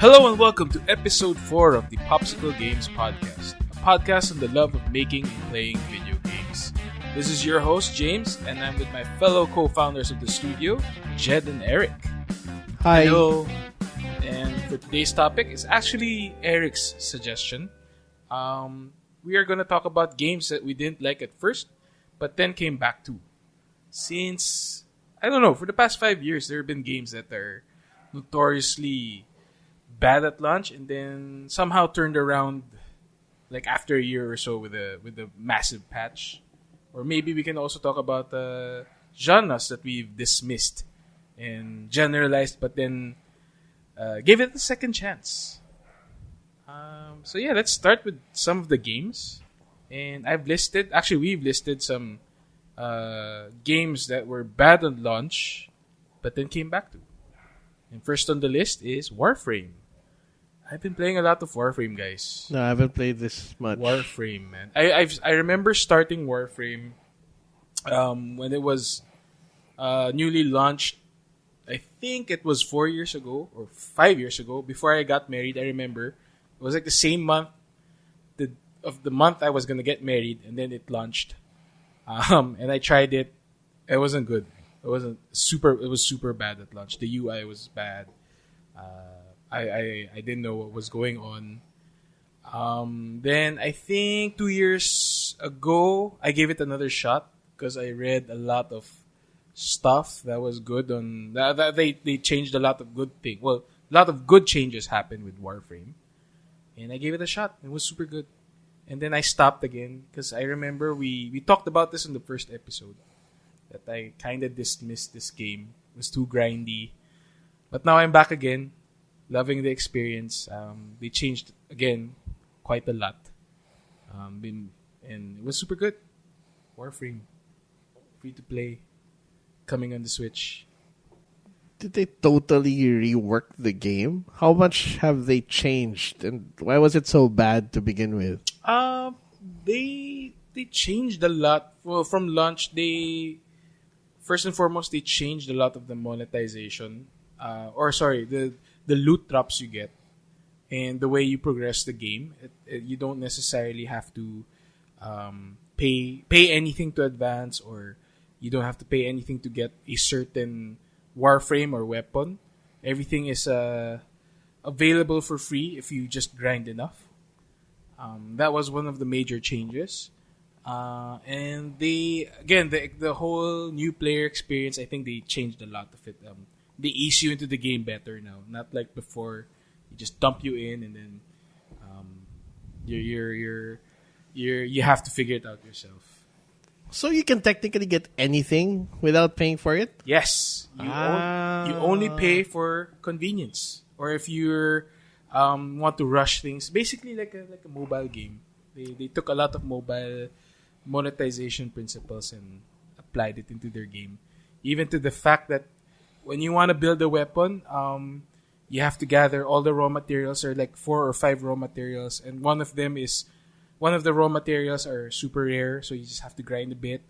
Hello and welcome to episode 4 of the Popsicle Games Podcast, a podcast on the love of making and playing video games. This is your host, James, and I'm with my fellow co-founders of the studio, Jed and Eric. Hi. Hello. And for today's topic, it's actually Eric's suggestion. We are going to talk about games that we didn't like at first, but then came back to. Since, I don't know, for the past 5 years, there have been games that are notoriously bad at launch and then somehow turned around like after a year or so with a massive patch. Or maybe we can also talk about genres that we've dismissed and generalized but then gave it a second chance. So yeah, let's start with some of the games. And we've listed some games that were bad on launch but then came back to. And first on the list is Warframe. I've been playing a lot of Warframe, guys. No, I haven't played this much. Warframe, man. I remember starting Warframe when it was newly launched. I think it was 4 years ago or 5 years ago. Before I got married, I remember it was like the same month of the month I was gonna get married, and then it launched. And I tried it. It wasn't good. It was super bad at launch. The UI was bad. I didn't know what was going on. Then I think 2 years ago, I gave it another shot because I read a lot of stuff that was good on that they changed a lot of good things. Well, a lot of good changes happened with Warframe, and I gave it a shot. It was super good. And then I stopped again because I remember we talked about this in the first episode that I kind of dismissed this game. It was too grindy. But now I'm back again. Loving the experience. They changed again quite a lot. And it was super good. Warframe, free to play, coming on the Switch. Did they totally rework the game? How much have they changed? And why was it so bad to begin with? They changed a lot. Well, from launch, first and foremost, they changed a lot of the monetization. The loot drops you get and the way you progress the game. You don't necessarily have to pay anything to advance, or you don't have to pay anything to get a certain warframe or weapon. Everything is available for free if you just grind enough. That was one of the major changes. And the whole new player experience, I think they changed a lot of it. They ease you into the game better now, not like before. You just dump you in, and then you have to figure it out yourself. So you can technically get anything without paying for it? Yes, you only pay for convenience, or if you want to rush things. Basically, like a mobile game. They took a lot of mobile monetization principles and applied it into their game, even to the fact that when you want to build a weapon, you have to gather all the raw materials. Or like 4 or 5 raw materials, and one of the raw materials are super rare, so you just have to grind a bit.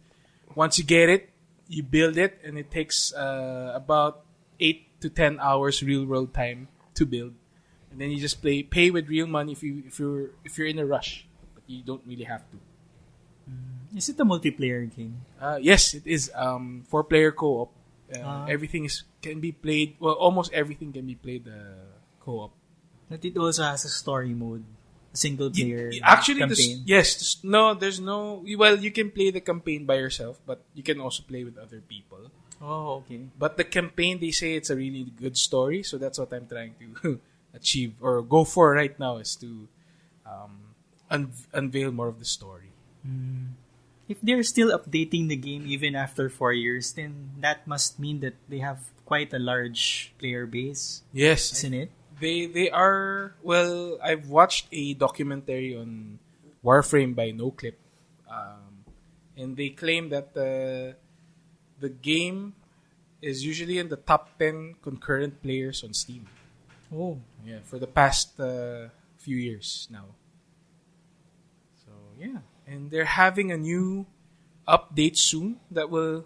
Once you get it, you build it, and it takes about 8 to 10 hours real world time to build, and then you just pay with real money if you're in a rush, but you don't really have to. Is it a multiplayer game? Yes, it is. 4-player co-op. Everything can be played. Well, almost everything can be played co-op. But it also has a story mode, a single player campaign. Campaign. There's no. Well, you can play the campaign by yourself, but you can also play with other people. Oh, okay. But the campaign, they say it's a really good story, so that's what I'm trying to achieve or go for right now, is to unveil more of the story. If they're still updating the game even after 4 years, then that must mean that they have quite a large player base. Yes, isn't it? They are. Well, I've watched a documentary on Warframe by NoClip, and they claim that the game is usually in the top 10 concurrent players on Steam. Oh, yeah, for the past few years now. So yeah. And they're having a new update soon that will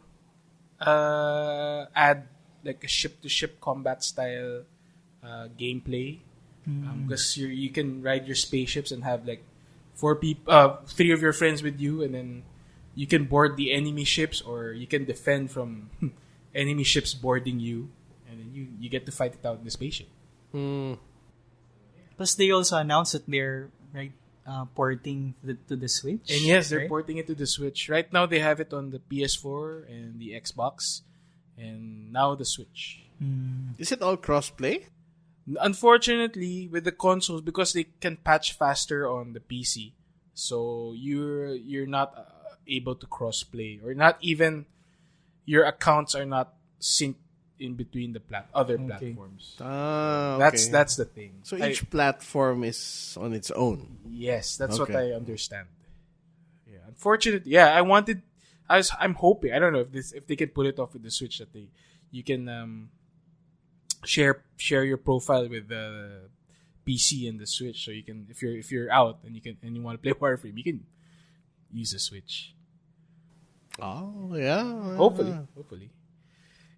add like a ship-to-ship combat style gameplay. because you can ride your spaceships and have like three of your friends with you, and then you can board the enemy ships, or you can defend from enemy ships boarding you, and then you get to fight it out in the spaceship. Plus, they also announced that they're porting to the Switch. And yes, they're right? porting it to the Switch. Right now, they have it on the PS4 and the Xbox, and now the Switch. Is it all crossplay? Unfortunately, with the consoles, because they can patch faster on the PC, so you're not able to crossplay, or not even your accounts are not synced in between the other platforms. Okay. That's the thing. So each platform is on its own. Yes, that's what Okay. I understand. Yeah, unfortunately, I'm hoping. I don't know if they can pull it off with the Switch, that you can share your profile with the PC and the Switch, so you can, if you're out and you want to play Warframe, you can use the Switch. Oh, yeah. Hopefully.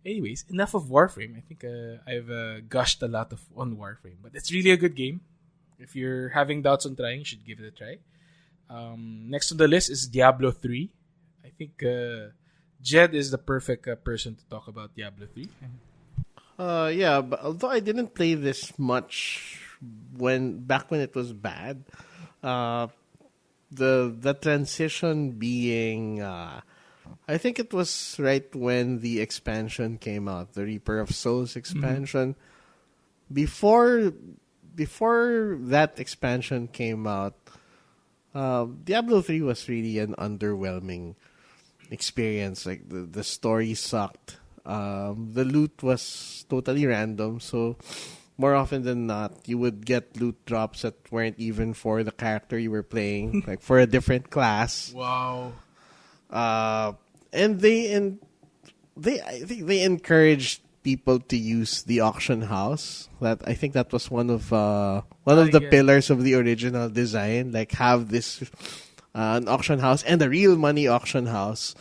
Anyways, enough of Warframe. I think I've gushed a lot on Warframe, but it's really a good game. If you're having doubts on trying, you should give it a try. Next on the list is Diablo 3. I think Jed is the perfect person to talk about Diablo 3. Yeah, but although I didn't play this much back when it was bad, the transition being, I think it was right when the expansion came out, the Reaper of Souls expansion. Before that expansion came out, Diablo 3 was really an underwhelming experience. Like the story sucked. The loot was totally random, so more often than not, you would get loot drops that weren't even for the character you were playing, like for a different class. Wow. And I think they encouraged people to use the auction house. I think that was one of the pillars of the original design. Like, have this an auction house and a real money auction house,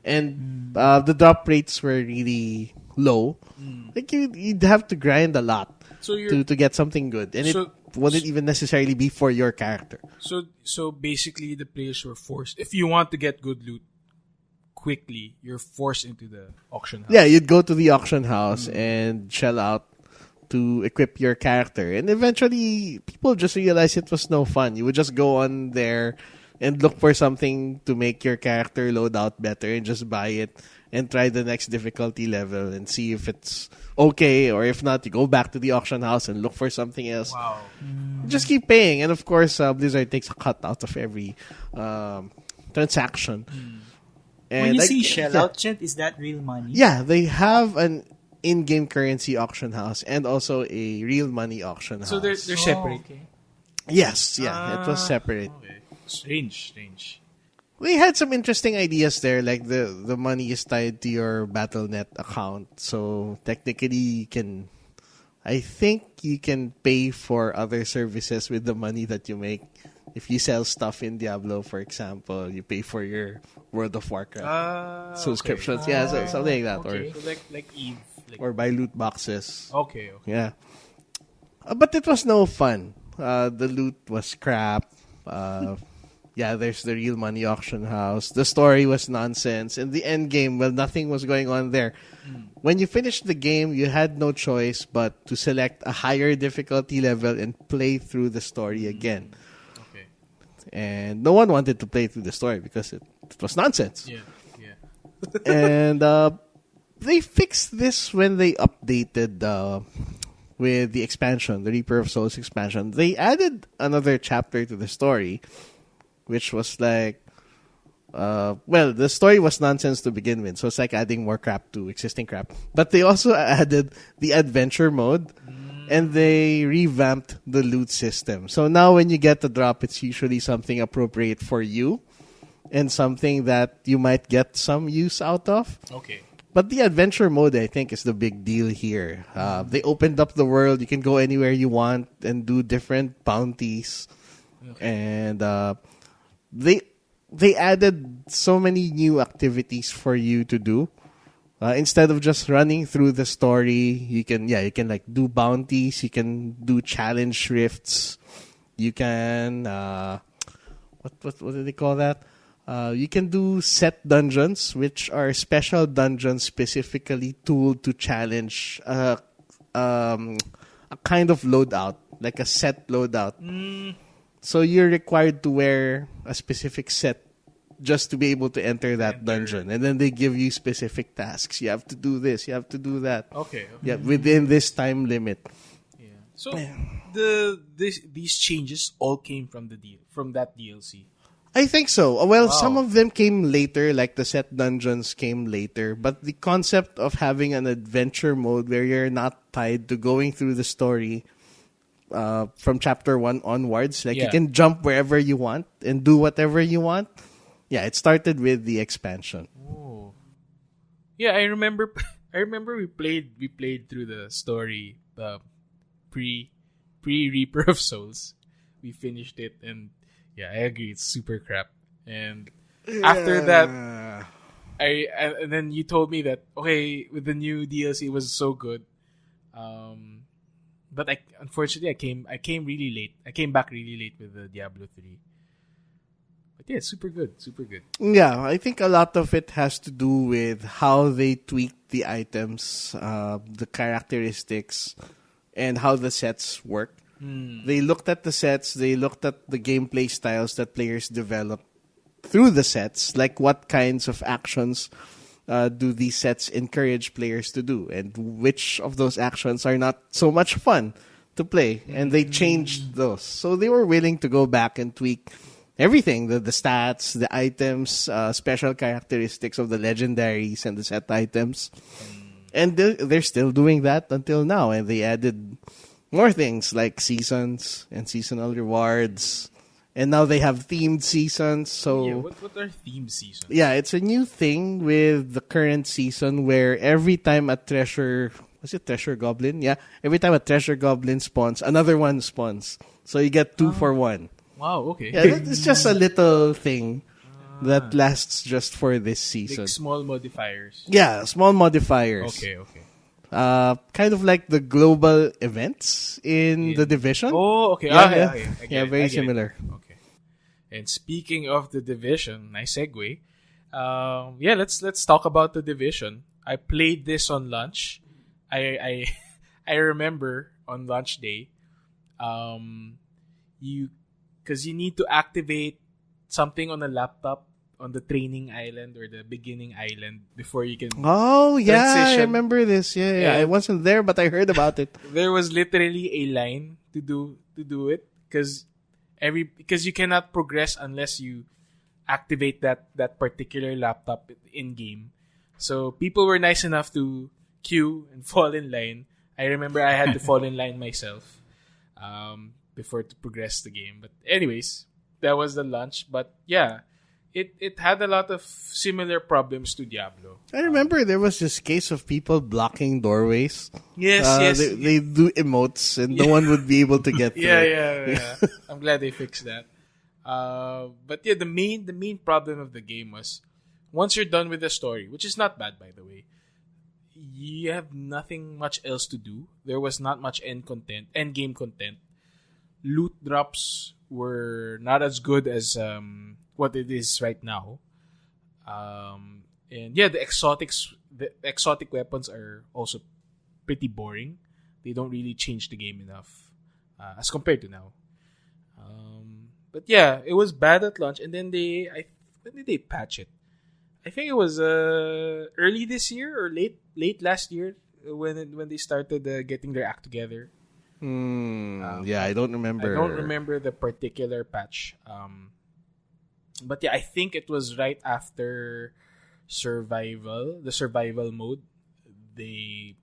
and the drop rates were really low. Like you'd have to grind a lot to get something good, and it wouldn't even necessarily be for your character. So basically, the players were forced. If you want to get good loot quickly, you're forced into the auction house. Yeah, you'd go to the auction house and shell out to equip your character. And eventually, people just realized it was no fun. You would just go on there and look for something to make your character load out better and just buy it and try the next difficulty level and see if it's okay, or if not, you go back to the auction house and look for something else. Wow. Just keep paying. And of course, Blizzard takes a cut out of every transaction. And when you see shell out, Chet, is that real money? Yeah, they have an in-game currency auction house and also a real money auction house. So they're separate. Okay. Yes, yeah, it was separate. Okay. Strange. We had some interesting ideas there, like the money is tied to your Battle.net account, so technically I think you can pay for other services with the money that you make. If you sell stuff in Diablo, for example, you pay for your World of Warcraft subscriptions. Okay. Yeah, so something like that. Okay. So like Eve. Or buy loot boxes. Okay. Yeah. But it was no fun. The loot was crap. Yeah, there's the real money auction house. The story was nonsense. In the end game, well, nothing was going on there. When you finished the game, you had no choice but to select a higher difficulty level and play through the story again. Okay. And no one wanted to play through the story because it was nonsense. Yeah. And they fixed this when they updated with the expansion, the Reaper of Souls expansion. They added another chapter to the story, which was like, the story was nonsense to begin with, so it's like adding more crap to existing crap. But they also added the adventure mode, and they revamped the loot system. So now when you get the drop, it's usually something appropriate for you, and something that you might get some use out of. Okay. But the adventure mode, I think, is the big deal here. They opened up the world. You can go anywhere you want and do different bounties. Okay. And they added so many new activities for you to do. Instead of just running through the story, you can like do bounties, you can do challenge rifts, you can what do they call that? You can do set dungeons, which are special dungeons specifically tooled to challenge a kind of loadout, like a set loadout. So you're required to wear a specific set just to be able to enter that dungeon. And then they give you specific tasks. You have to do this, you have to do that. Okay. Yeah, within this time limit. Yeah. So these changes all came from that DLC. I think so. Well, Wow. some of them came later, like the set dungeons came later. But the concept of having an adventure mode where you're not tied to going through the story from chapter 1 onwards, like you Yeah. can jump wherever you want and do whatever you want. Yeah, it started with the expansion. Oh. Yeah, I remember. I remember we played through the story, pre Reaper of Souls. We finished it, and yeah, I agree, it's super crap. And after that, and then you told me that okay, with the new DLC, it was so good. But unfortunately I came really late. I came back really late with the Diablo 3. But yeah, super good. Yeah, I think a lot of it has to do with how they tweaked the items, the characteristics, and how the sets work. They looked at the sets, they looked at the gameplay styles that players develop through the sets, like what kinds of actions do these sets encourage players to do, and which of those actions are not so much fun to play, and they changed those. So they were willing to go back and tweak everything, the stats, the items, special characteristics of the legendaries and the set items. And they're still doing that until now, and they added more things like seasons and seasonal rewards. And now they have themed seasons. So Yeah, what are theme seasons? yeah, it's a new thing with the current season where every time a treasure goblin? Yeah, every time a treasure goblin spawns, another one spawns. So you get 2 for 1. Wow, okay. Yeah, it's just a little thing that lasts just for this season. Like small modifiers. Yeah, small modifiers. Okay. Kind of like the global events in the Division. Oh, okay. Yeah, Okay, yeah. okay. I get Yeah, it, very I get it. similar. Okay. And speaking of the Division, nice segue. Yeah, let's talk about the Division. I played this on launch. I I remember on launch day, because you need to activate something on a laptop on the training island or the beginning island before you can. Oh, yeah, I Transition. remember this. Yeah, Yeah. I wasn't there, but I heard about it. There was literally a line to do it because you cannot progress unless you activate that particular laptop in game. So people were nice enough to queue and fall in line. I remember I had to fall in line myself before to progress the game. But anyways, that was the launch. But yeah, it had a lot of similar problems to Diablo. I remember there was this case of people blocking doorways. Yes. They do emotes and no one would be able to get through. Yeah. I'm glad they fixed that. But yeah, the main problem of the game was once you're done with the story, which is not bad by the way, you have nothing much else to do. There was not much end game content. Loot drops were not as good as what it is right now. And yeah, the exotic weapons are also pretty boring. They don't really change the game enough as compared to now. But yeah, it was bad at launch, and then when did they patch it? I think it was early this year or late last year when they started getting their act together. Yeah, I don't remember. I don't remember the particular patch. But yeah, I think it was right after the survival mode. They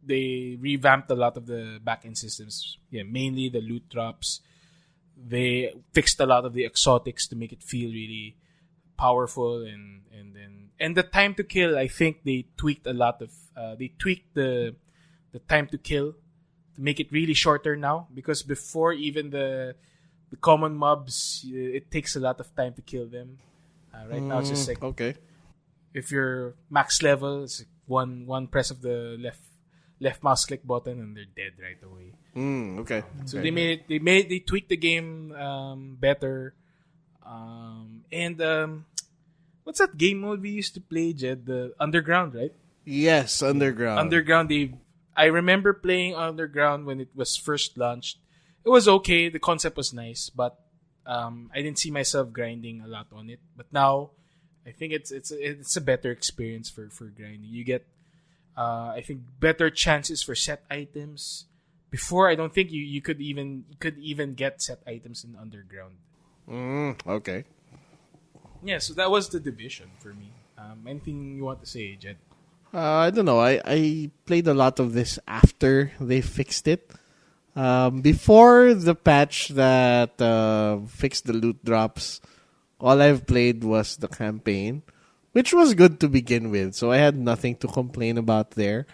revamped a lot of the backend systems. Yeah, mainly the loot drops. They fixed a lot of the exotics to make it feel really powerful and the time to kill. I think they tweaked a lot of the time to kill to make it really shorter now, because before even the common mobs, it takes a lot of time to kill them. Right now it's just like okay. if you're max level, it's like one press of the left mouse click button and they're dead right away. Okay. So Okay. they tweaked the game better. And what's that game mode we used to play, Jed? The Underground, right? Yes, Underground. Underground. I remember playing Underground when it was first launched. It was okay. The concept was nice, but I didn't see myself grinding a lot on it. But now, I think it's a better experience for grinding. You get, I think, better chances for set items. Before, I don't think you could even get set items in Underground. Okay. Yeah, so that was the Division for me. Anything you want to say, Jed? I don't know. I played a lot of this after they fixed it. Before the patch that fixed the loot drops, all I've played was the campaign, which was good to begin with. So I had nothing to complain about there.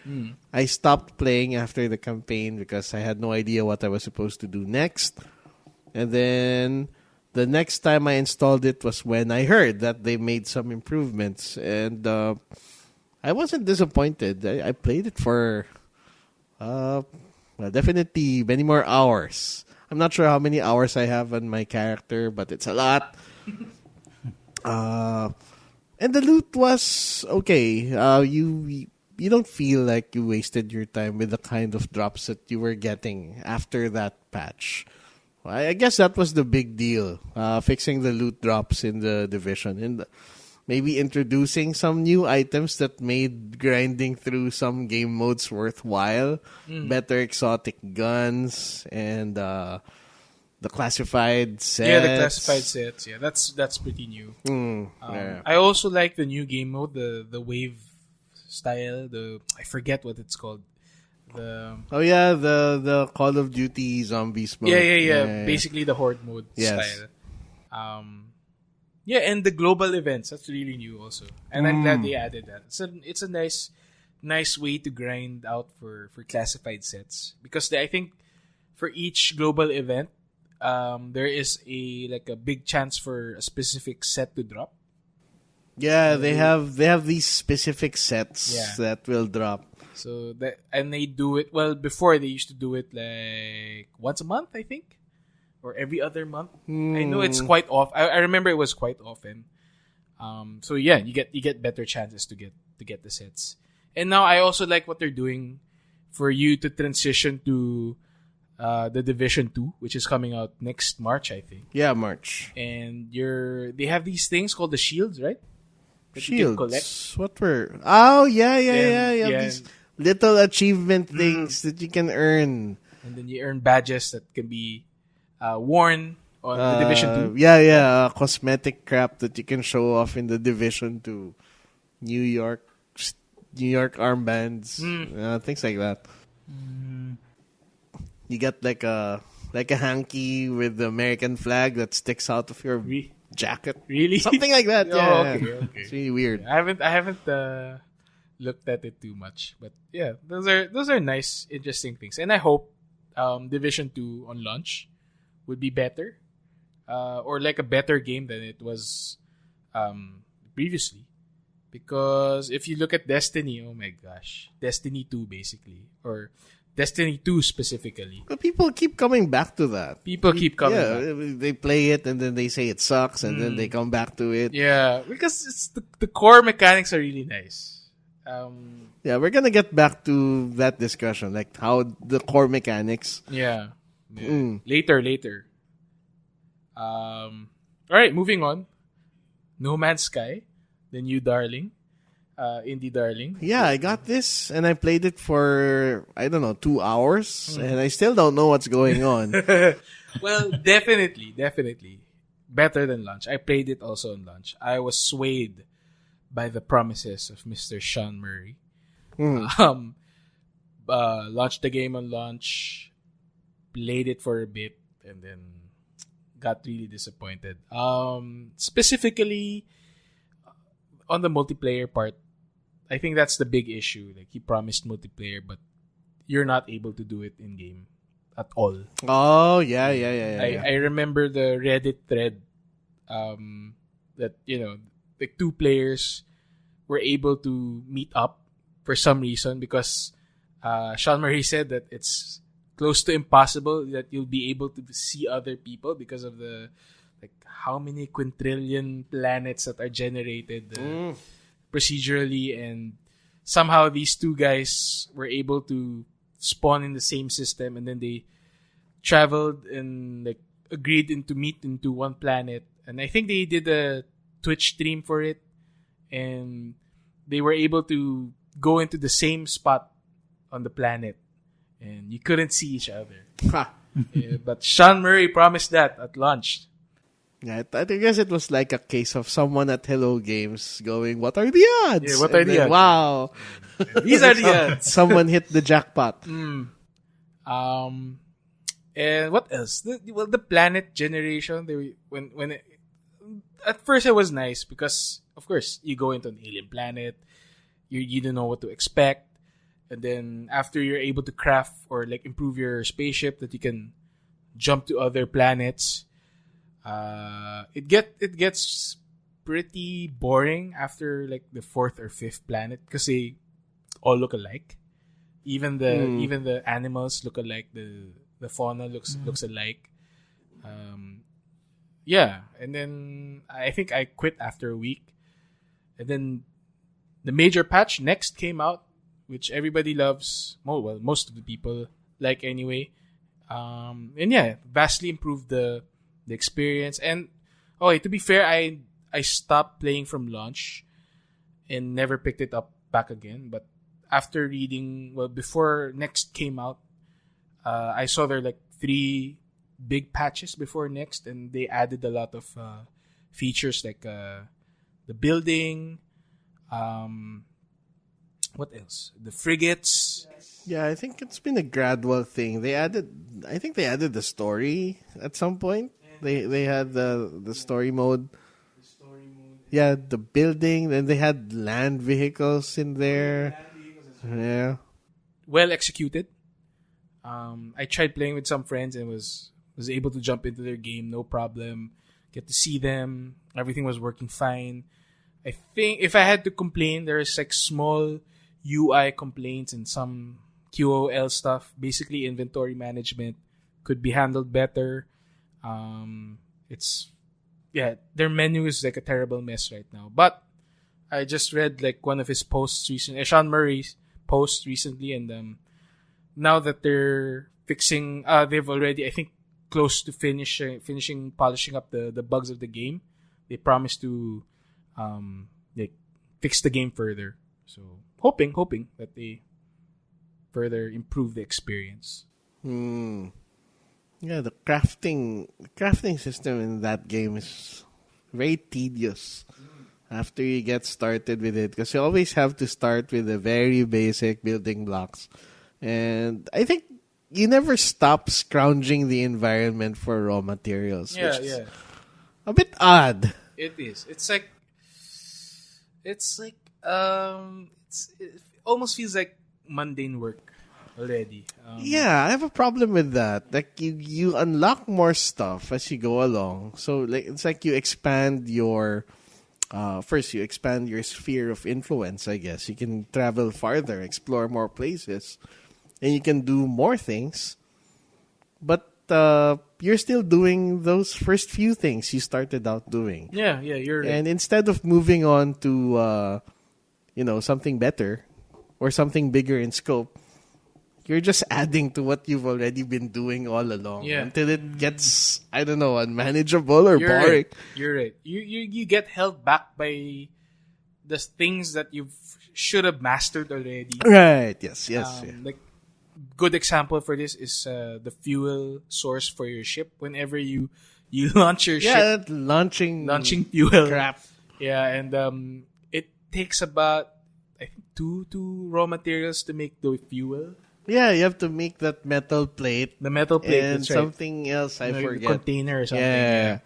I stopped playing after the campaign because I had no idea what I was supposed to do next. And then the next time I installed it was when I heard that they made some improvements. And I wasn't disappointed. I played it for well, definitely many more hours. I'm not sure how many hours I have on my character, but it's a lot. And the loot was okay. You don't feel like you wasted your time with the kind of drops that you were getting after that patch. I guess that was the big deal, fixing the loot drops in the Division and maybe introducing some new items that made grinding through some game modes worthwhile. Better exotic guns and the classified sets. Yeah, the classified sets. Yeah, that's pretty new. Yeah. I also like the new game mode, the wave style. I forget what it's called. Oh yeah, the Call of Duty Zombies mode. Yeah. Basically the horde mode Yes. style. Yeah, and the global events, that's really new also. And I'm glad they added that. It's a nice way to grind out for classified sets. Because I think for each global event, there is a big chance for a specific set to drop. Yeah, they have these specific sets Yeah. that will drop. So they do it before they used to do it like once a month, I think. Or every other month. I know it's quite off. I remember it was quite often. So yeah, you get better chances to get the sets. And now I also like what they're doing for you to transition to the Division 2, which is coming out next March, I think. Yeah, March. And they have these things called the shields, right? That you can collect. Shields. What were? Oh yeah. Yeah. These little achievement things that you can earn. And then you earn badges that can be worn on the Division 2. Yeah. Cosmetic crap that you can show off in the Division 2. New York armbands, things like that. You get like a hanky with the American flag that sticks out of your jacket. Really? Something like that. Oh, Yeah. okay. It's really weird. I haven't looked at it too much, but yeah, those are nice, interesting things, and I hope Division 2 on launch would be better, or like a better game than it was previously. Because if you look at Destiny, oh my gosh, Destiny 2 basically, or Destiny 2 specifically. But people keep coming back to that. People keep coming back. They play it and then they say it sucks and then they come back to it. Yeah, because it's the core mechanics are really nice. Yeah, we're gonna get back to that discussion, like how the core mechanics. Yeah. Later. All right, moving on. No Man's Sky, the new darling, indie darling. Yeah, I got this and I played it for 2 hours and I still don't know what's going on. Well, definitely better than launch. I played it also on launch. I was swayed by the promises of Mr. Sean Murray. Launched the game on launch, played it for a bit, and then got really disappointed. Specifically on the multiplayer part, I think that's the big issue. Like, he promised multiplayer, but you're not able to do it in game at all. Oh, yeah. I remember the Reddit thread that, like two players were able to meet up for some reason because Sean Murray said that it's close to impossible that you'll be able to see other people because of the like how many quintillion planets that are generated procedurally, and somehow these two guys were able to spawn in the same system, and then they traveled and like agreed to meet into one planet, and I think they did a Twitch stream for it, and they were able to go into the same spot on the planet, and you couldn't see each other. Ha. Yeah, but Sean Murray promised that at launch. Yeah, I guess it was like a case of someone at Hello Games going, "What are the odds?" Yeah, what are And the then, odds? Wow. These are the odds. Someone hit the jackpot. And what else? The planet generation. At first it was nice because of course you go into an alien planet, you don't know what to expect, and then after you're able to craft or like improve your spaceship that you can jump to other planets, it gets pretty boring after like the fourth or fifth planet because they all look alike. Even the animals look alike. The fauna looks alike. Yeah, and then I think I quit after a week, and then the major patch next came out, which everybody loves. Well, most of the people like anyway. And yeah, vastly improved the experience. And to be fair, I stopped playing from launch and never picked it up back again. But after reading, before Next came out, I saw there like 3 big patches before Next, and they added a lot of features like the building, what else? The frigates. Yeah, I think it's been a gradual thing. I think they added the story at some point. They had the story mode. Yeah, the building, then they had land vehicles in there. Yeah. Well executed. I tried playing with some friends and was able to jump into their game, no problem. Get to see them. Everything was working fine. I think if I had to complain, there's like small UI complaints and some QoL stuff. Basically, inventory management could be handled better. Their menu is like a terrible mess right now. But I just read like one of his posts recently, Sean Murray's post recently, and now that they're fixing, they've already, I think, close to finishing polishing up the bugs of the game. They promise to fix the game further. So hoping that they further improve the experience. Yeah, the crafting system in that game is very tedious after you get started with it, because you always have to start with the very basic building blocks. And I think you never stop scrounging the environment for raw materials, which is a bit odd. It is. It almost feels like mundane work already. Yeah, I have a problem with that. Like you unlock more stuff as you go along. So like it's like you expand your first you expand your sphere of influence, I guess. You can travel farther, explore more places, and you can do more things. But you're still doing those first few things you started out doing. Yeah, you're right. And instead of moving on to something better or something bigger in scope, you're just adding to what you've already been doing all along until it gets, I don't know, unmanageable or You're boring. right. You're right. You get held back by the things that you should have mastered already. Right. Yes. Yeah. Like good example for this is the fuel source for your ship. Whenever you launch your ship, launching fuel. crap. Yeah, and it takes about I think 2 raw materials to make the fuel. Yeah, you have to make that metal plate. The metal plate, and that's right. something else I The forget. container or something. Yeah.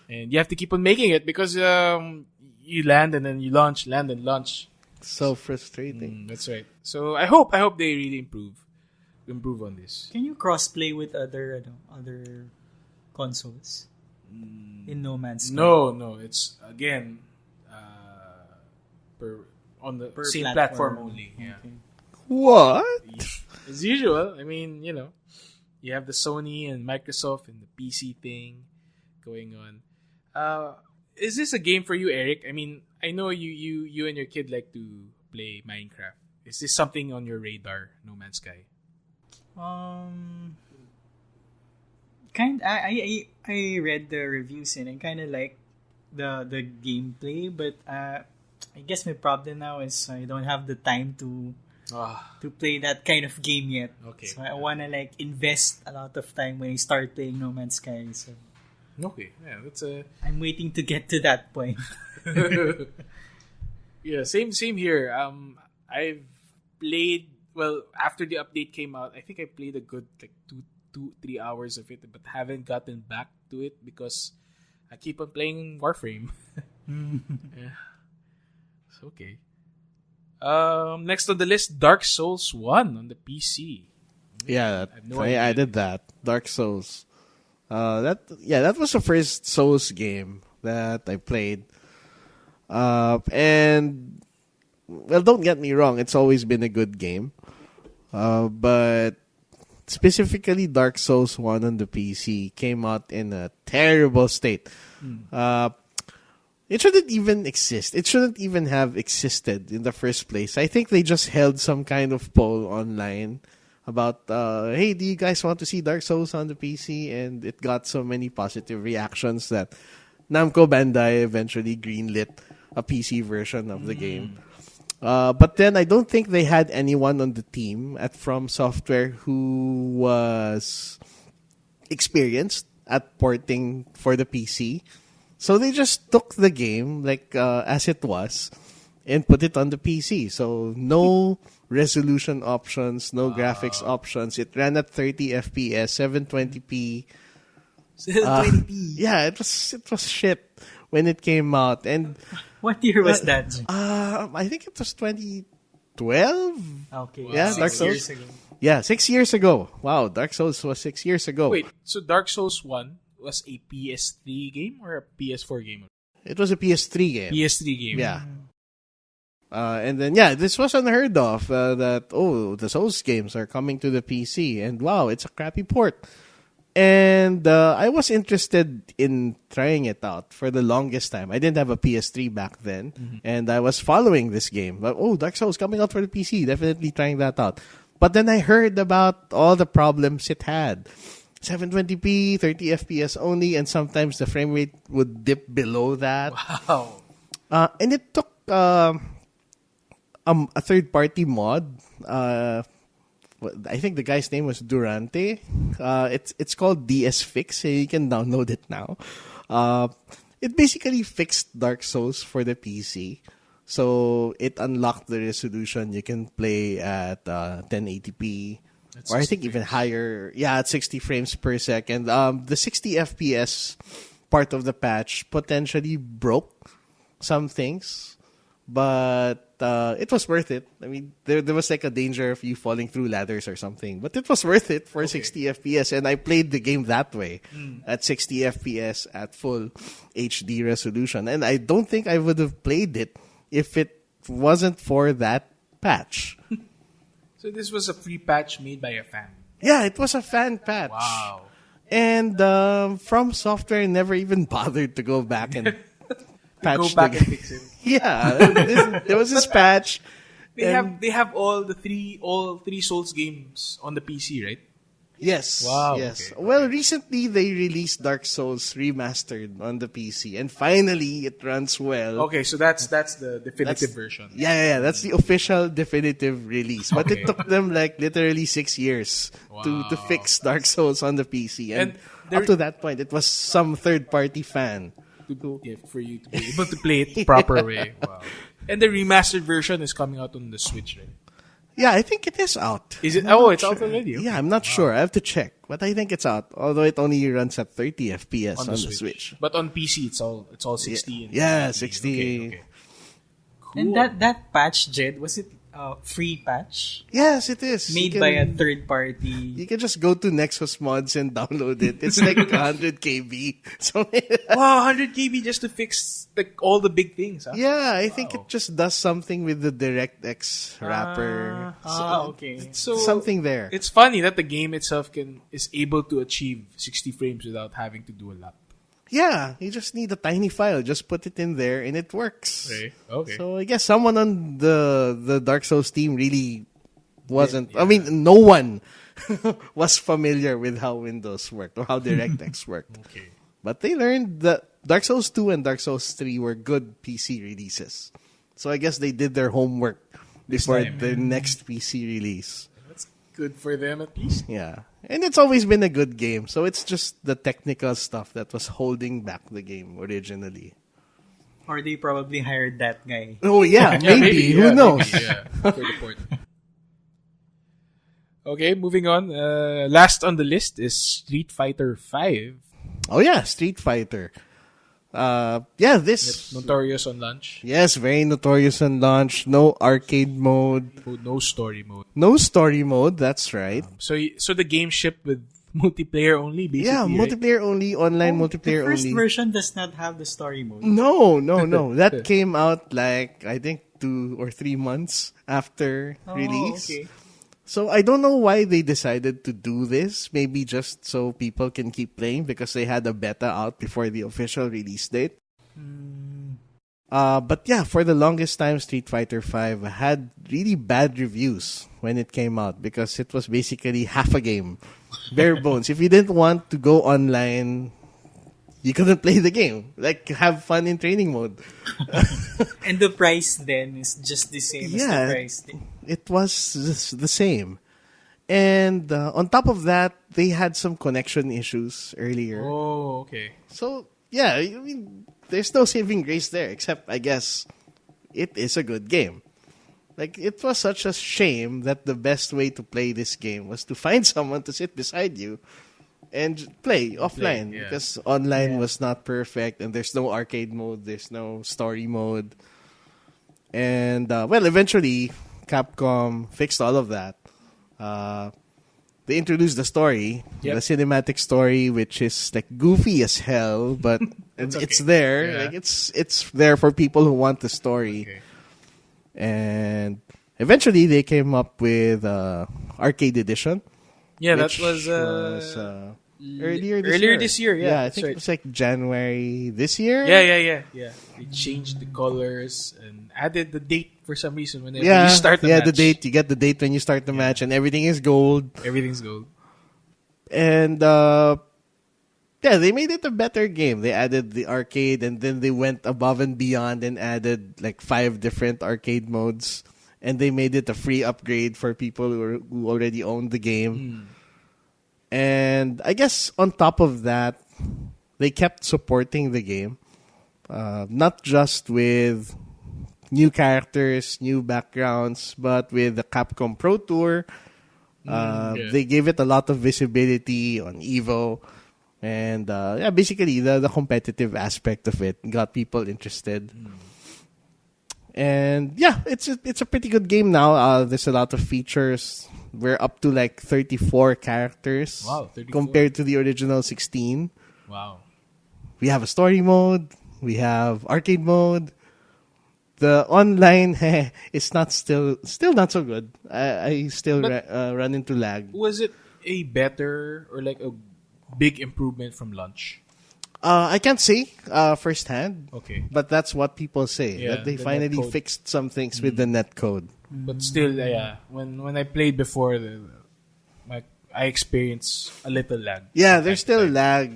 And you have to keep on making it because you land and then you launch, land and launch. So frustrating. That's right. So I hope they really improve on this. Can you crossplay with other consoles in No Man's Sky? No, it's again on the Per same platform. platform only. Yeah. Okay. What? As usual, I mean, you have the Sony and Microsoft and the PC thing going on. Is this a game for you, Eric? I mean, I know you and your kid like to play Minecraft. Is this something on your radar, No Man's Sky? I read the reviews and I kind of like the gameplay, but I guess my problem now is I don't have the time to play that kind of game yet. Okay. So I wanna like invest a lot of time when I start playing No Man's Sky. So Okay, yeah, that's a I'm waiting to get to that point. yeah. Same here. I've played after the update came out. I think I played a good like 3 hours of it, but haven't gotten back to it because I keep on playing Warframe. Yeah. It's okay. Next on the list, Dark Souls 1 on the PC. Yeah, I have no I idea. did that. Dark Souls. That was the first Souls game that I played. And well, don't get me wrong, it's always been a good game. But specifically Dark Souls 1 on the PC came out in a terrible state. It shouldn't even exist. It shouldn't even have existed in the first place. I think they just held some kind of poll online about, hey, do you guys want to see Dark Souls on the PC? And it got so many positive reactions that Namco Bandai eventually greenlit a PC version of the game. But then I don't think they had anyone on the team at From Software who was experienced at porting for the PC. So they just took the game like as it was and put it on the PC. So no resolution options, no graphics options. It ran at 30 FPS, 720p. 20p. Yeah, it was shit when it came out. And What year was that? I think it was 2012. Okay. Yeah, Dark 6 Souls. years ago. Yeah, 6 years ago. Wow, Dark Souls was 6 years ago. Wait, so Dark Souls 1 was a PS3 game or a PS4 game? It was a PS3 game. PS3 game. Yeah. And then, this was unheard of. The Souls games are coming to the PC. And wow, it's a crappy port. And I was interested in trying it out for the longest time. I didn't have a PS3 back then. And I was following this game. But, Dark Souls coming out for the PC. Definitely trying that out. But then I heard about all the problems it had. 720p, 30 FPS only, and sometimes the frame rate would dip below that. Wow. And it took a third-party mod. I think the guy's name was Durante. It's called DS Fix. So you can download it now. It basically fixed Dark Souls for the PC. So it unlocked the resolution. You can play at 1080p. Or I think even higher. Yeah, at 60 frames per second. The 60 FPS part of the patch potentially broke some things. But it was worth it. I mean, there was like a danger of you falling through ladders or something. But it was worth it for 60 FPS. And I played the game that way. At 60 FPS at full HD resolution. And I don't think I would have played it if it wasn't for that patch. So this was a free patch made by a fan. Yeah, it was a fan patch. Wow. And From Software never even bothered to go back and patch Go the back and game. fix it. Yeah, there was this patch. They have all three Souls games on the PC, right? Yes. Wow, Yes. okay. Well, recently they released Dark Souls Remastered on the PC, and finally it runs well. Okay, so that's the definitive version. Yeah. That's the official definitive release. But Okay. it took them like literally 6 years to Wow. fix Dark Souls on the PC. And, And up to that point, it was some third-party fan. For you to be able to play it the proper way. Wow. And the remastered version is coming out on the Switch, right? Yeah, I think it is out. Is it? I'm not It's out sure. already. Okay. Yeah, I'm not sure. I have to check. But I think it's out. Although it only runs at 30 FPS on the Switch. But on PC, it's all 60. and Yeah, 60. 60. Okay. And Cool. that patch, Jed, was it free patch Yes, it is. made You by a can- third party. You can just go to Nexus Mods and download it. It's like 100 KB. So Wow, 100 KB just to fix all the big things, huh? yeah, I think Wow. it just does something with the DirectX wrapper. Okay. So Something there. It's funny that the game itself is able to achieve 60 frames without having to do a lot. Yeah, you just need a tiny file. Just put it in there and it works. Okay. So I guess someone on the Dark Souls team really wasn't. Yeah. I mean, no one was familiar with how Windows worked or how DirectX worked. Okay. But they learned that Dark Souls 2 and Dark Souls 3 were good PC releases. So I guess they did their homework before time. their next PC release. That's good for them at least. Yeah. And it's always been a good game. So it's just the technical stuff that was holding back the game originally. Or they probably hired that guy. Oh, yeah, maybe. Who knows? Maybe, yeah, for the port. Okay, moving on. Last on the list is Street Fighter 5. Oh, yeah, Street Fighter. Yeah, this. Notorious on launch. Yes, very notorious on launch. No arcade mode. No story mode. No story mode, that's right. So the game shipped with multiplayer only, basically. Yeah, right? multiplayer only, online multiplayer The first only. version does not have the story mode. No. That came out like, I think 2 or 3 months after release. Okay. So I don't know why they decided to do this. Maybe just so people can keep playing because they had a beta out before the official release date. But yeah, for the longest time, Street Fighter V had really bad reviews when it came out because it was basically half a game. Bare bones. If you didn't want to go online, you couldn't play the game. Like, have fun in training mode. And the price then is just the same as Yeah. the price. It was the same. And on top of that, they had some connection issues earlier. Oh, okay. So, yeah, I mean, there's no saving grace there, except, I guess, it is a good game. Like, it was such a shame that the best way to play this game was to find someone to sit beside you and play offline. yeah. Because online was not perfect, and there's no arcade mode, there's no story mode. And, well, eventually, Capcom fixed all of that. They introduced the story, Yep. the cinematic story, which is like goofy as hell, but it's there. Yeah. Like it's there for people who want the story. Okay. And eventually, they came up with arcade edition. Yeah, that which was earlier this year. Yeah, I that's think right. it was like January this year. Yeah. They changed the colors and added the date for some reason when they Yeah, restart the yeah, match. the date. You get the date when you start the match, and everything is gold. Everything's gold. And yeah, they made it a better game. They added the arcade, and then they went above and beyond and added like 5 different arcade modes. And they made it a free upgrade for people who already owned the game. And I guess on top of that, they kept supporting the game. Not just with new characters, new backgrounds, but with the Capcom Pro Tour. They gave it a lot of visibility on Evo. And yeah, basically the competitive aspect of it got people interested. And yeah, it's a pretty good game now. There's a lot of features. We're up to like 34 characters. Wow, 34. Compared to the original 16. Wow. We have a story mode. We have arcade mode. The online is not still not so good. I still run into lag. Was it a better or like a big improvement from launch? I can't say firsthand. Okay. But that's what people say. Yeah, that they the finally netcode. fixed some things with the netcode. But still, yeah. When I played before, I experienced a little lag. Yeah, there's still lag,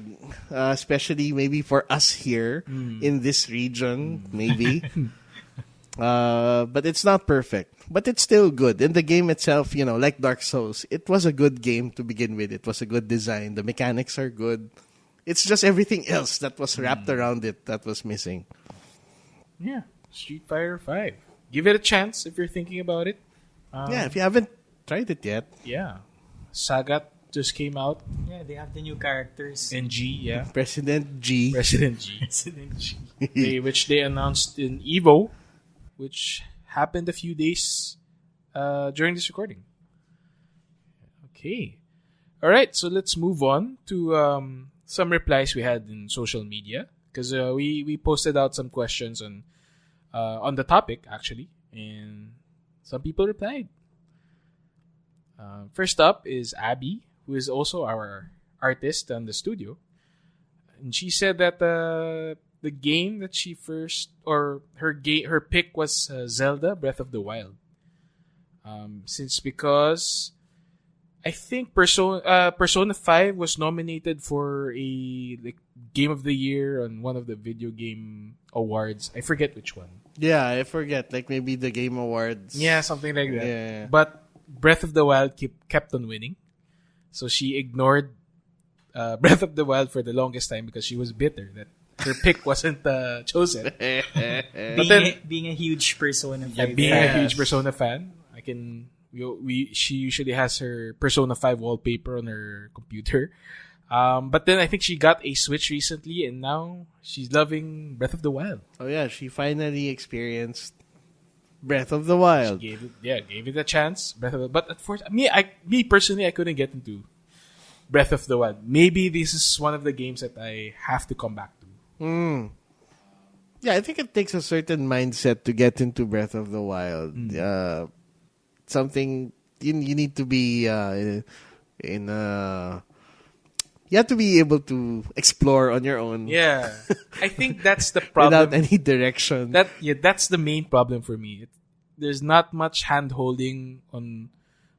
especially maybe for us here in this region, maybe. But it's not perfect. But it's still good. And the game itself, like Dark Souls, it was a good game to begin with. It was a good design. The mechanics are good. It's just everything else that was wrapped around it that was missing. Yeah. Street Fighter 5. Give it a chance if you're thinking about it. Yeah, if you haven't tried it yet. Yeah. Sagat just came out. Yeah, they have the new characters. NG, yeah. President G. President G. President G. Which they announced in Evo, which happened a few days during this recording. Okay. All right, so let's move on to some replies we had in social media, because we posted out some questions on the topic actually, and some people replied. First up is Abby, who is also our artist on the studio, and she said that the game that she first, or her pick was Zelda Breath of the Wild. Because I think Persona 5 was nominated for a Game of the Year on one of the video game awards. I forget which one. Yeah, I forget. Like maybe the Game Awards. Yeah, something like that. Yeah. But Breath of the Wild kept on winning. So she ignored Breath of the Wild for the longest time because she was bitter that her pick wasn't chosen. But then, being a huge Persona 5 yeah, being fan. a huge Persona fan, she usually has her Persona 5 wallpaper on her computer. But then I think she got a Switch recently, and now she's loving Breath of the Wild. Oh yeah, she finally experienced Breath of the Wild. Gave it a chance. But at first, me personally, I couldn't get into Breath of the Wild. Maybe this is one of the games that I have to come back to. Yeah, I think it takes a certain mindset to get into Breath of the Wild. Something you need to be you have to be able to explore on your own. Yeah, I think that's the problem. Without any direction. That's the main problem for me. There's not much hand holding on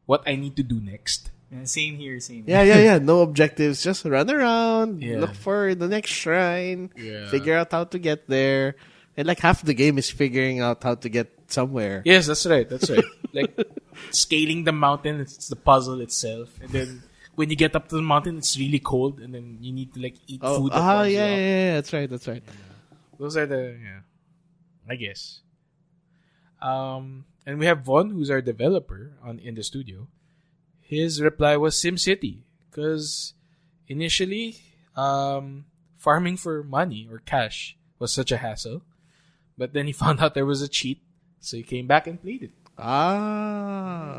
what I need to do next. Yeah, same here. Yeah. No objectives. Just run around, Yeah. look for the next shrine, Yeah. figure out how to get there. And like half the game is figuring out how to get somewhere. Yes, that's right. Like scaling the mountain, it's the puzzle itself, and then when you get up to the mountain, it's really cold, and then you need to like eat food. that warms you up. Yeah. That's right. Those are I guess. And we have Von, who's our developer in the studio. His reply was SimCity, because initially, farming for money or cash was such a hassle, but then he found out there was a cheat, so he came back and played it.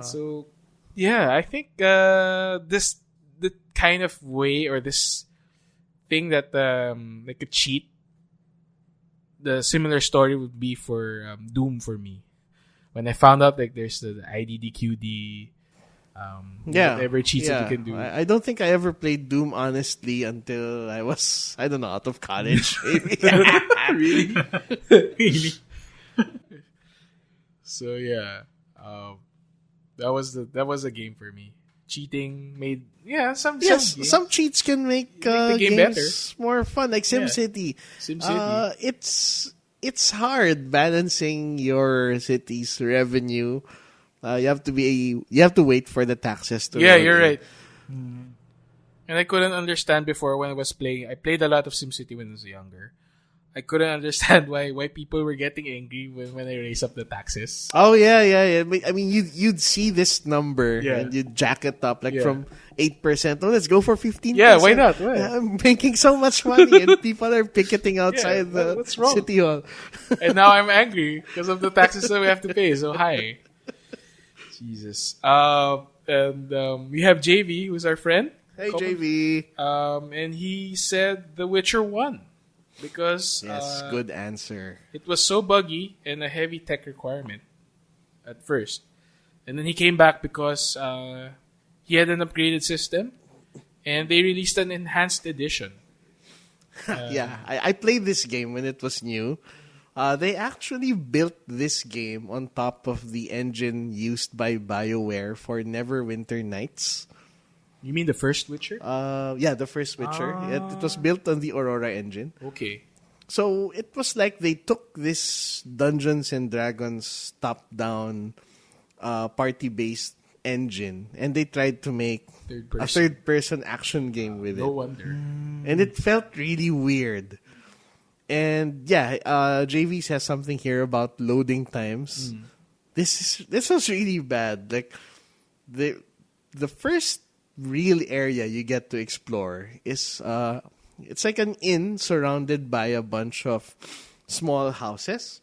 So, yeah, I think the kind of way, or this thing that like a cheat, the similar story would be for Doom for me. When I found out like there's the IDDQD, whatever cheats that you can do. I don't think I ever played Doom honestly until I was, I don't know, out of college. Really? Really? So yeah, that was a game for me. Cheating made some cheats can make the game games more fun, like SimCity. SimCity. It's hard balancing your city's revenue. You have to wait for the taxes to. Yeah, you're right. And I couldn't understand before when I was playing. I played a lot of SimCity when I was younger. I couldn't understand why people were getting angry when I raised up the taxes. Oh yeah. I mean, you'd see this number Yeah. and you'd jack it up from 8%. Oh, let's go for 15%. Yeah, why not? Why? I'm making so much money, and people are picketing outside the what's wrong? city hall. And now I'm angry because of the taxes that we have to pay. So hi, Jesus. And we have JV, who's our friend. Hey, JV. And he said The Witcher 1 because Yes, good answer. it was so buggy and a heavy tech requirement at first. And then he came back because he had an upgraded system and they released an enhanced edition. Yeah, I played this game when it was new. They actually built this game on top of the engine used by BioWare for Neverwinter Nights. You mean the first Witcher? Yeah, the first Witcher. It was built on the Aurora engine. Okay. So it was like they took this Dungeons and Dragons top-down party-based engine and they tried to make a third-person action game with No it. wonder. And it felt really weird. And yeah, JV says something here about loading times. This was really bad. Like the first real area you get to explore is it's like an inn surrounded by a bunch of small houses,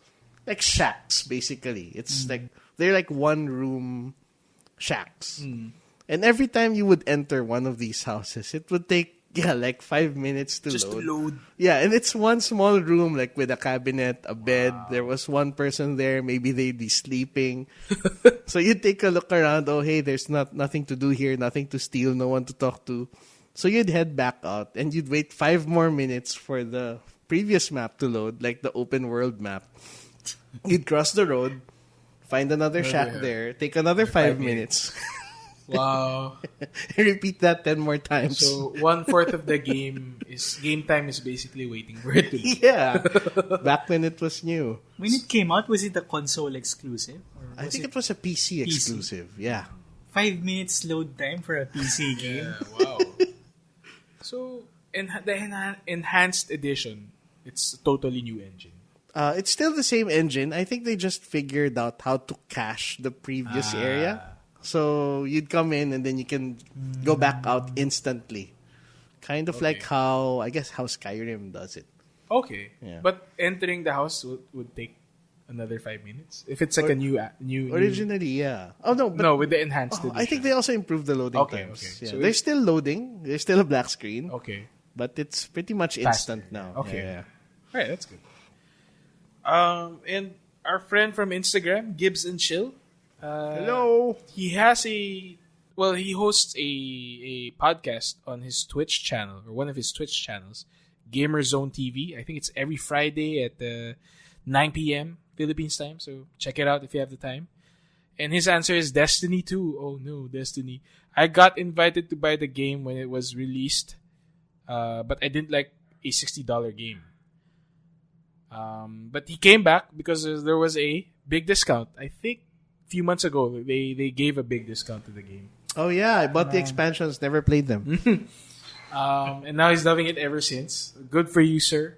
like shacks basically. It's like They're like one room shacks. And every time you would enter one of these houses, it would take like 5 minutes to Just load. to load. Yeah, and it's one small room, like with a cabinet, a bed. There was one person there. Maybe they'd be sleeping. So you'd take a look around. Oh, hey, there's nothing to do here, nothing to steal, no one to talk to. So you'd head back out, and you'd wait 5 more minutes for the previous map to load, like the open world map. You'd cross the road, find another shack there, take another 5 minutes. Wow. Repeat that 10 more times. So 1/4 of the game time is basically waiting for it to load. Yeah. Back when it was new. When it came out, was it a console exclusive? Or I think it was a PC exclusive. Yeah. 5 minutes load time for a PC game? Yeah, wow. So, the enhanced edition, it's a totally new engine. It's still the same engine. I think they just figured out how to cache the previous area. So you'd come in and then you can go back out instantly. Kind of like how Skyrim does it. Okay. Yeah. But entering the house would take another 5 minutes. If it's like a new Originally, yeah. Oh, no. But, no, with the enhanced edition. I think they also improved the loading Okay, times. okay. Yeah. So they're still loading. There's still a black screen. Okay. But it's pretty much Faster. instant now. Okay. Yeah. All right, that's good. And our friend from Instagram, Gibbs and Chill. Hello. He has he hosts a podcast on his Twitch channel, or one of his Twitch channels, Gamer Zone TV. I think it's every Friday at 9 p.m. Philippines time, so check it out if you have the time. And his answer is Destiny 2. Oh no, Destiny. I got invited to buy the game when it was released, but I didn't like a $60 game. But he came back because there was a big discount. I think few months ago, they gave a big discount to the game. Oh yeah, I bought the expansions, never played them. And now he's loving it ever since. Good for you, sir.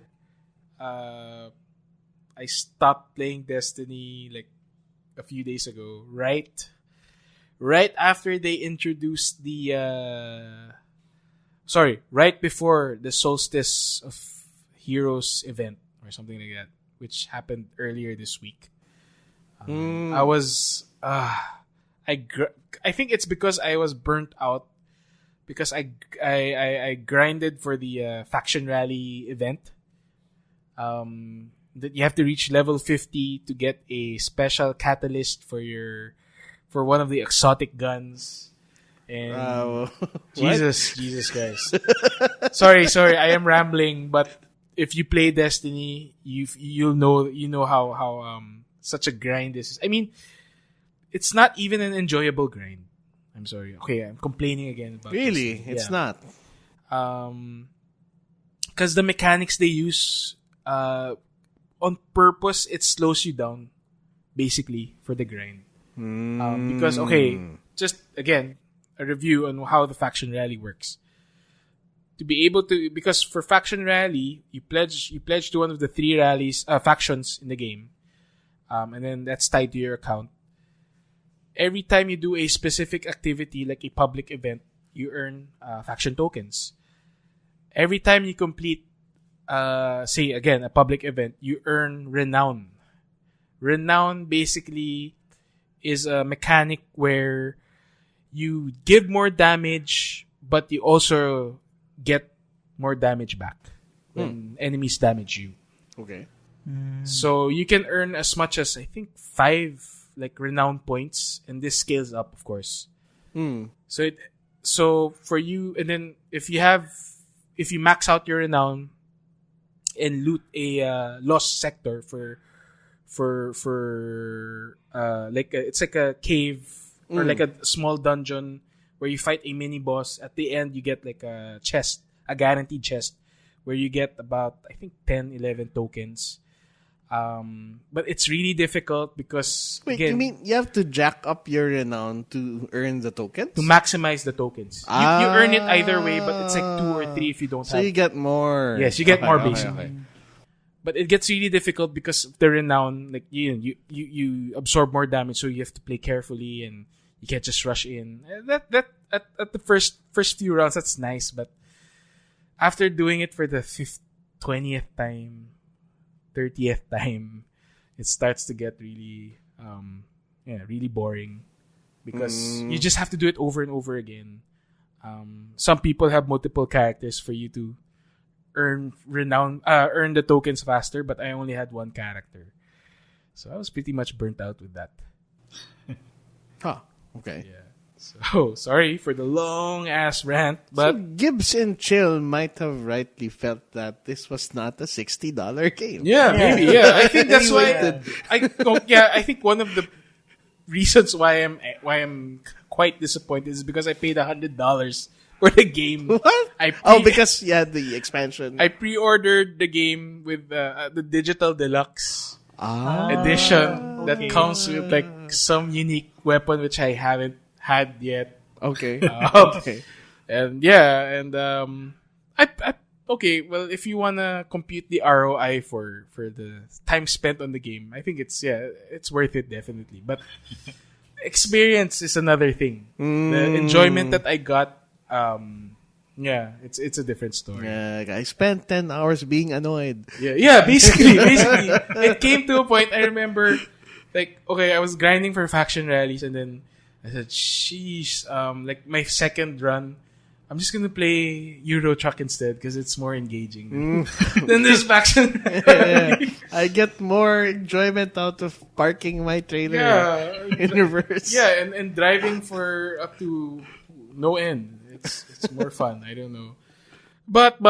I stopped playing Destiny like a few days ago, right after they introduced right before the Solstice of Heroes event or something like that, which happened earlier this week. I was I think it's because I was burnt out because I grinded for the faction rally event. That you have to reach level 50 to get a special catalyst for one of the exotic guns. And Jesus Christ. Sorry, I am rambling, but if you play Destiny, you know how such a grind is. I mean, it's not even an enjoyable grind. I'm sorry. Okay, I'm complaining again about Really? Destiny. It's Yeah. not. Because the mechanics they use on purpose, it slows you down, basically, for the grind. Because, just again, a review on how the faction rally works. To be able to, because for faction rally, you pledge to one of the 3 factions in the game, and then that's tied to your account. Every time you do a specific activity, like a public event, you earn faction tokens. Every time you complete, say again, a public event, you earn renown. Renown basically is a mechanic where you give more damage, but you also get more damage back when enemies damage you. Okay. So you can earn as much as, I think, 5 like renown points, and this scales up, of course. So for you, and then if you max out your renown and loot a lost sector it's like a cave or like a small dungeon where you fight a mini boss. At the end, you get like a guaranteed chest where you get about, I think, 10, 11 tokens. But it's really difficult because, Wait, again, you mean you have to jack up your renown to earn the tokens? to maximize the tokens. You earn it either way, but it's like 2 or 3 if you don't So have. you get more. Yes, you get more okay, basically. okay. But it gets really difficult because of the renown. Like you absorb more damage, so you have to play carefully, and you can't just rush in. That at the first few rounds, that's nice, but after doing it for the 20th time, 30th time, it starts to get really really boring because you just have to do it over and over again. Some people have multiple characters for you to earn the tokens faster, but I only had one character. So I was pretty much burnt out with that. Huh. Okay. Yeah. So sorry for the long ass rant, but So Gibbs and Chill might have rightly felt that this was not a $60 game. yeah, maybe. Yeah, I think that's why. Anyway. I think one of the reasons why I'm quite disappointed is because I paid $100 for the game. What? Because you had the expansion. I pre-ordered the game with the digital deluxe Ah. edition that okay. comes with like some unique weapon which I haven't had yet. Okay. Okay. Okay, well, if you wanna compute the ROI for the time spent on the game, I think it's worth it definitely. But experience is another thing. The enjoyment that I got, it's a different story. Yeah, I spent 10 hours being annoyed. Yeah, basically, it came to a point. I remember, like, okay, I was grinding for faction rallies, and then I said, "Sheesh, like my second run, I'm just gonna play Euro Truck instead because it's more engaging." Then this faction, I get more enjoyment out of parking my trailer in reverse. yeah, and driving for up to no end. It's more fun. I don't know, but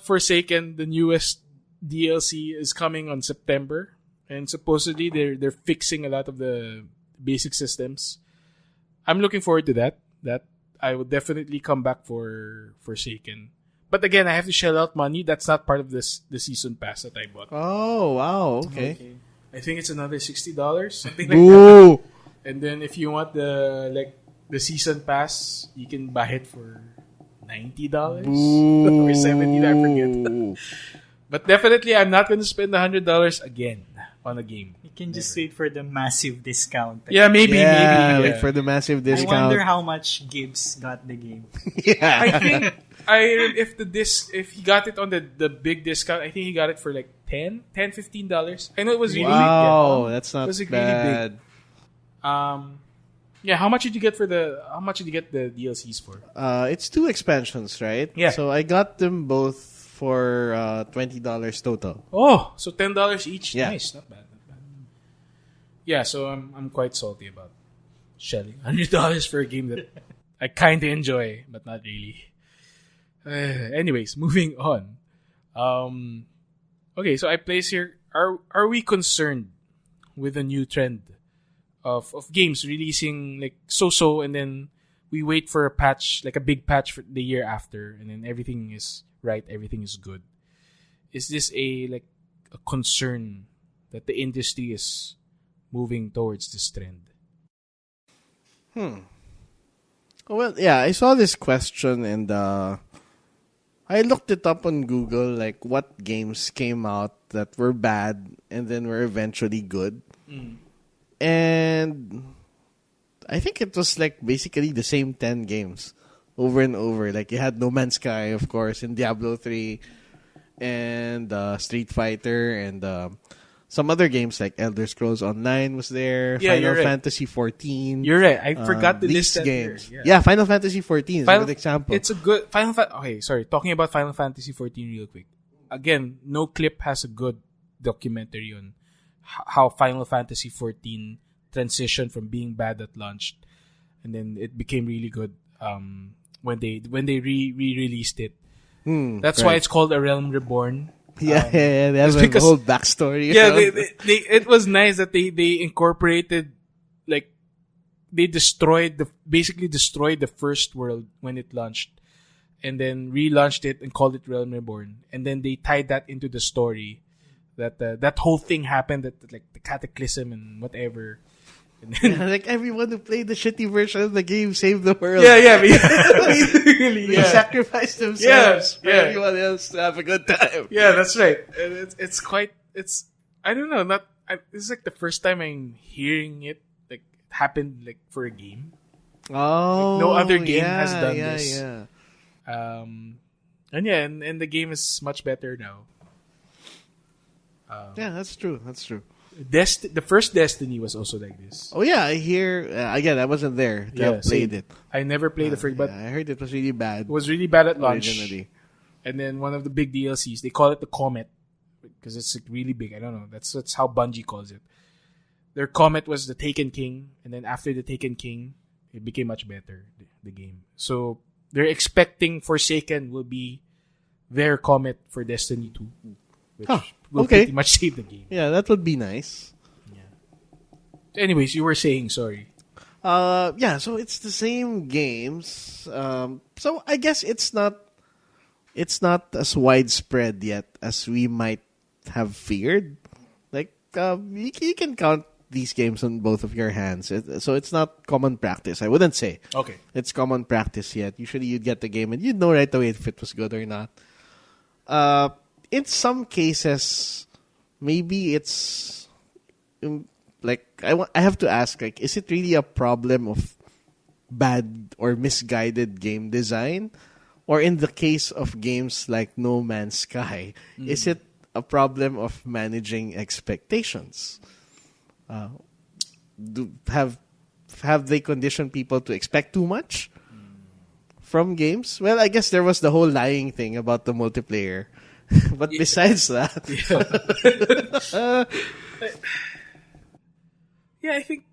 Forsaken, the newest DLC is coming on September, and supposedly they're fixing a lot of the basic systems. I'm looking forward to that. That I would definitely come back for Forsaken. But again, I have to shell out money. That's not part of the season pass that I bought. Oh, wow. Okay. I think it's another $60, something like that. Ooh. And then if you want the season pass, you can buy it for $90 or $70. I forget. But definitely, I'm not going to spend $100 again on a game. You can just wait for the massive discount. Yeah, maybe. Wait for the massive I discount. wonder how much Gibbs got the game. Yeah. I think if he got it on the big discount, I think he got it for like $10-$15. I know it was really Wow, big. that's not was really bad. How much did you get how much did you get the DLCs for? It's 2 expansions, right? Yeah. So I got them both for $20 total. Oh, so $10 each. Yeah. Nice, not bad. Yeah, so I'm quite salty about shelling $100 for a game that I kind of enjoy, but not really. Anyways, moving on. Okay, so I place here. Are we concerned with the new trend of games releasing like so and then we wait for a patch, like a big patch for the year after, and then everything is right, everything is good? Is this a concern that the industry is moving towards this trend? Well, yeah, I saw this question and I looked it up on Google, like what games came out that were bad and then were eventually good. And I think it was like basically the same 10 games over and over. Like you had No Man's Sky, of course, and Diablo 3 and Street Fighter and some other games like Elder Scrolls Online was there. Yeah, Final you're right. Fantasy 14. You're right. I forgot to these list that games. here. Yeah, Final Fantasy 14 is a good example. It's a good Okay, sorry. Talking about Final Fantasy 14 real quick. Again, No Clip has a good documentary on how Final Fantasy 14 transitioned from being bad at launch, and then it became really good when they re-released it. That's why it's called A Realm Reborn. They have a whole backstory. Yeah, it was nice that they incorporated, like, they basically destroyed the first world when it launched, and then relaunched it and called it Realm Reborn, and then they tied that into the story that whole thing happened, that like the cataclysm and whatever. And then, like everyone who played the shitty version of the game saved the world. basically, They sacrificed themselves for Yeah. everyone else to have a good time. Yeah, that's right. And it's I don't know, this is like the first time I'm hearing it like happened like for a game. Oh, Like, no other game has done yeah, this. Yeah. And the game is much better now. Yeah, that's true. That's true. The first Destiny was also like this. Oh yeah, I hear. Again, I wasn't there to have played same. it. I never played the first, but I heard it was really bad. it was really bad at launch. Originally. And then one of the big DLCs, they call it the Comet because it's like really big. I don't know. That's how Bungie calls it. Their Comet was the Taken King, and then after the Taken King, it became much better, the game. So they're expecting Forsaken will be their Comet for Destiny 2, which will pretty much save the game. Yeah, that would be nice. Anyways, you were saying, sorry. Yeah, so it's the same games. So I guess it's not as widespread yet as we might have feared. Like you can count these games on both of your hands. So it's not common practice. I wouldn't say. Okay. It's common practice yet. Usually you'd get the game and you'd know right away if it was good or not. In some cases, maybe it's like I have to ask, like, is it really a problem of bad or misguided game design? Or in the case of games like No Man's Sky, is it a problem of managing expectations? Have they conditioned people to expect too much from games? Well, I guess there was the whole lying thing about the multiplayer. But besides that... Yeah, I think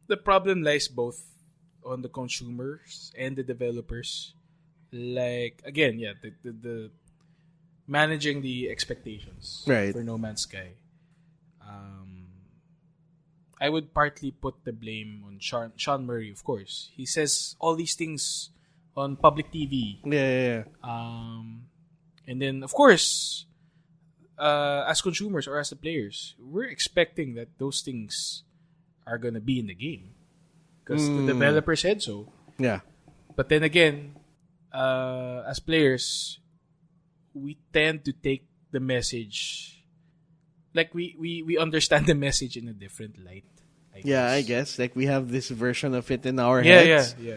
the problem lies both on the consumers and the developers. Like, again, the managing the expectations for No Man's Sky. I would partly put the blame on Sean Murray, of course. He says all these things on public TV. Yeah. And then, of course, as consumers or as the players, we're expecting that those things are going to be in the game. Because the developer said so. Yeah. But then again, as players, we tend to take the message, like we understand the message in a different light. I guess. Like we have this version of it in our heads. Yeah.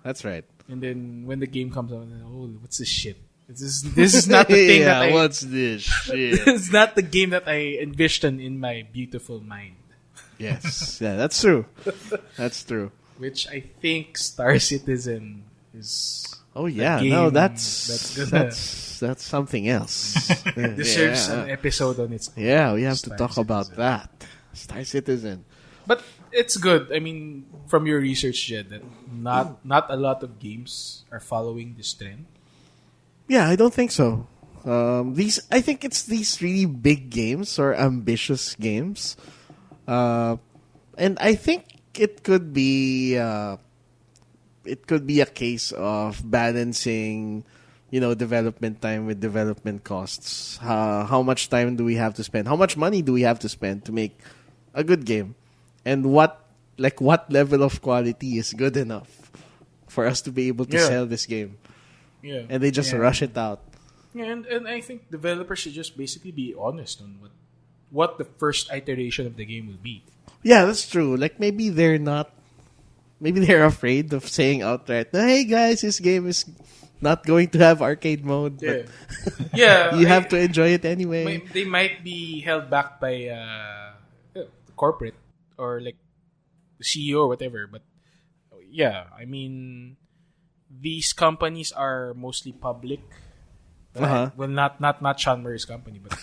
That's right. And then when the game comes out, oh, what's this shit? This is not the thing that I... what's this shit? It's not the game that I envisioned in my beautiful mind. Yes. Yeah, that's true. That's true. Which I think Star Citizen is... Oh yeah, no, that's something else. Deserves an episode on its own. Yeah, we have to Star talk Citizen. about that. Star Citizen. But it's good. I mean, from your research, Jed, that not a lot of games are following this trend. Yeah, I don't think so. I think it's these really big games or ambitious games, and I think it could be a case of balancing, development time with development costs. How much time do we have to spend? How much money do we have to spend to make a good game? And what level of quality is good enough for us to be able to sell this game? Yeah. And they just rush it out. Yeah, and I think developers should just basically be honest on what the first iteration of the game will be. Yeah, that's true. Like maybe they're afraid of saying outright, "Hey guys, this game is not going to have arcade mode." Yeah. But Yeah. you have to enjoy it anyway. They might be held back by the corporate or like the CEO or whatever, but yeah, I mean, these companies are mostly public. Well, not Sean Murray's company, but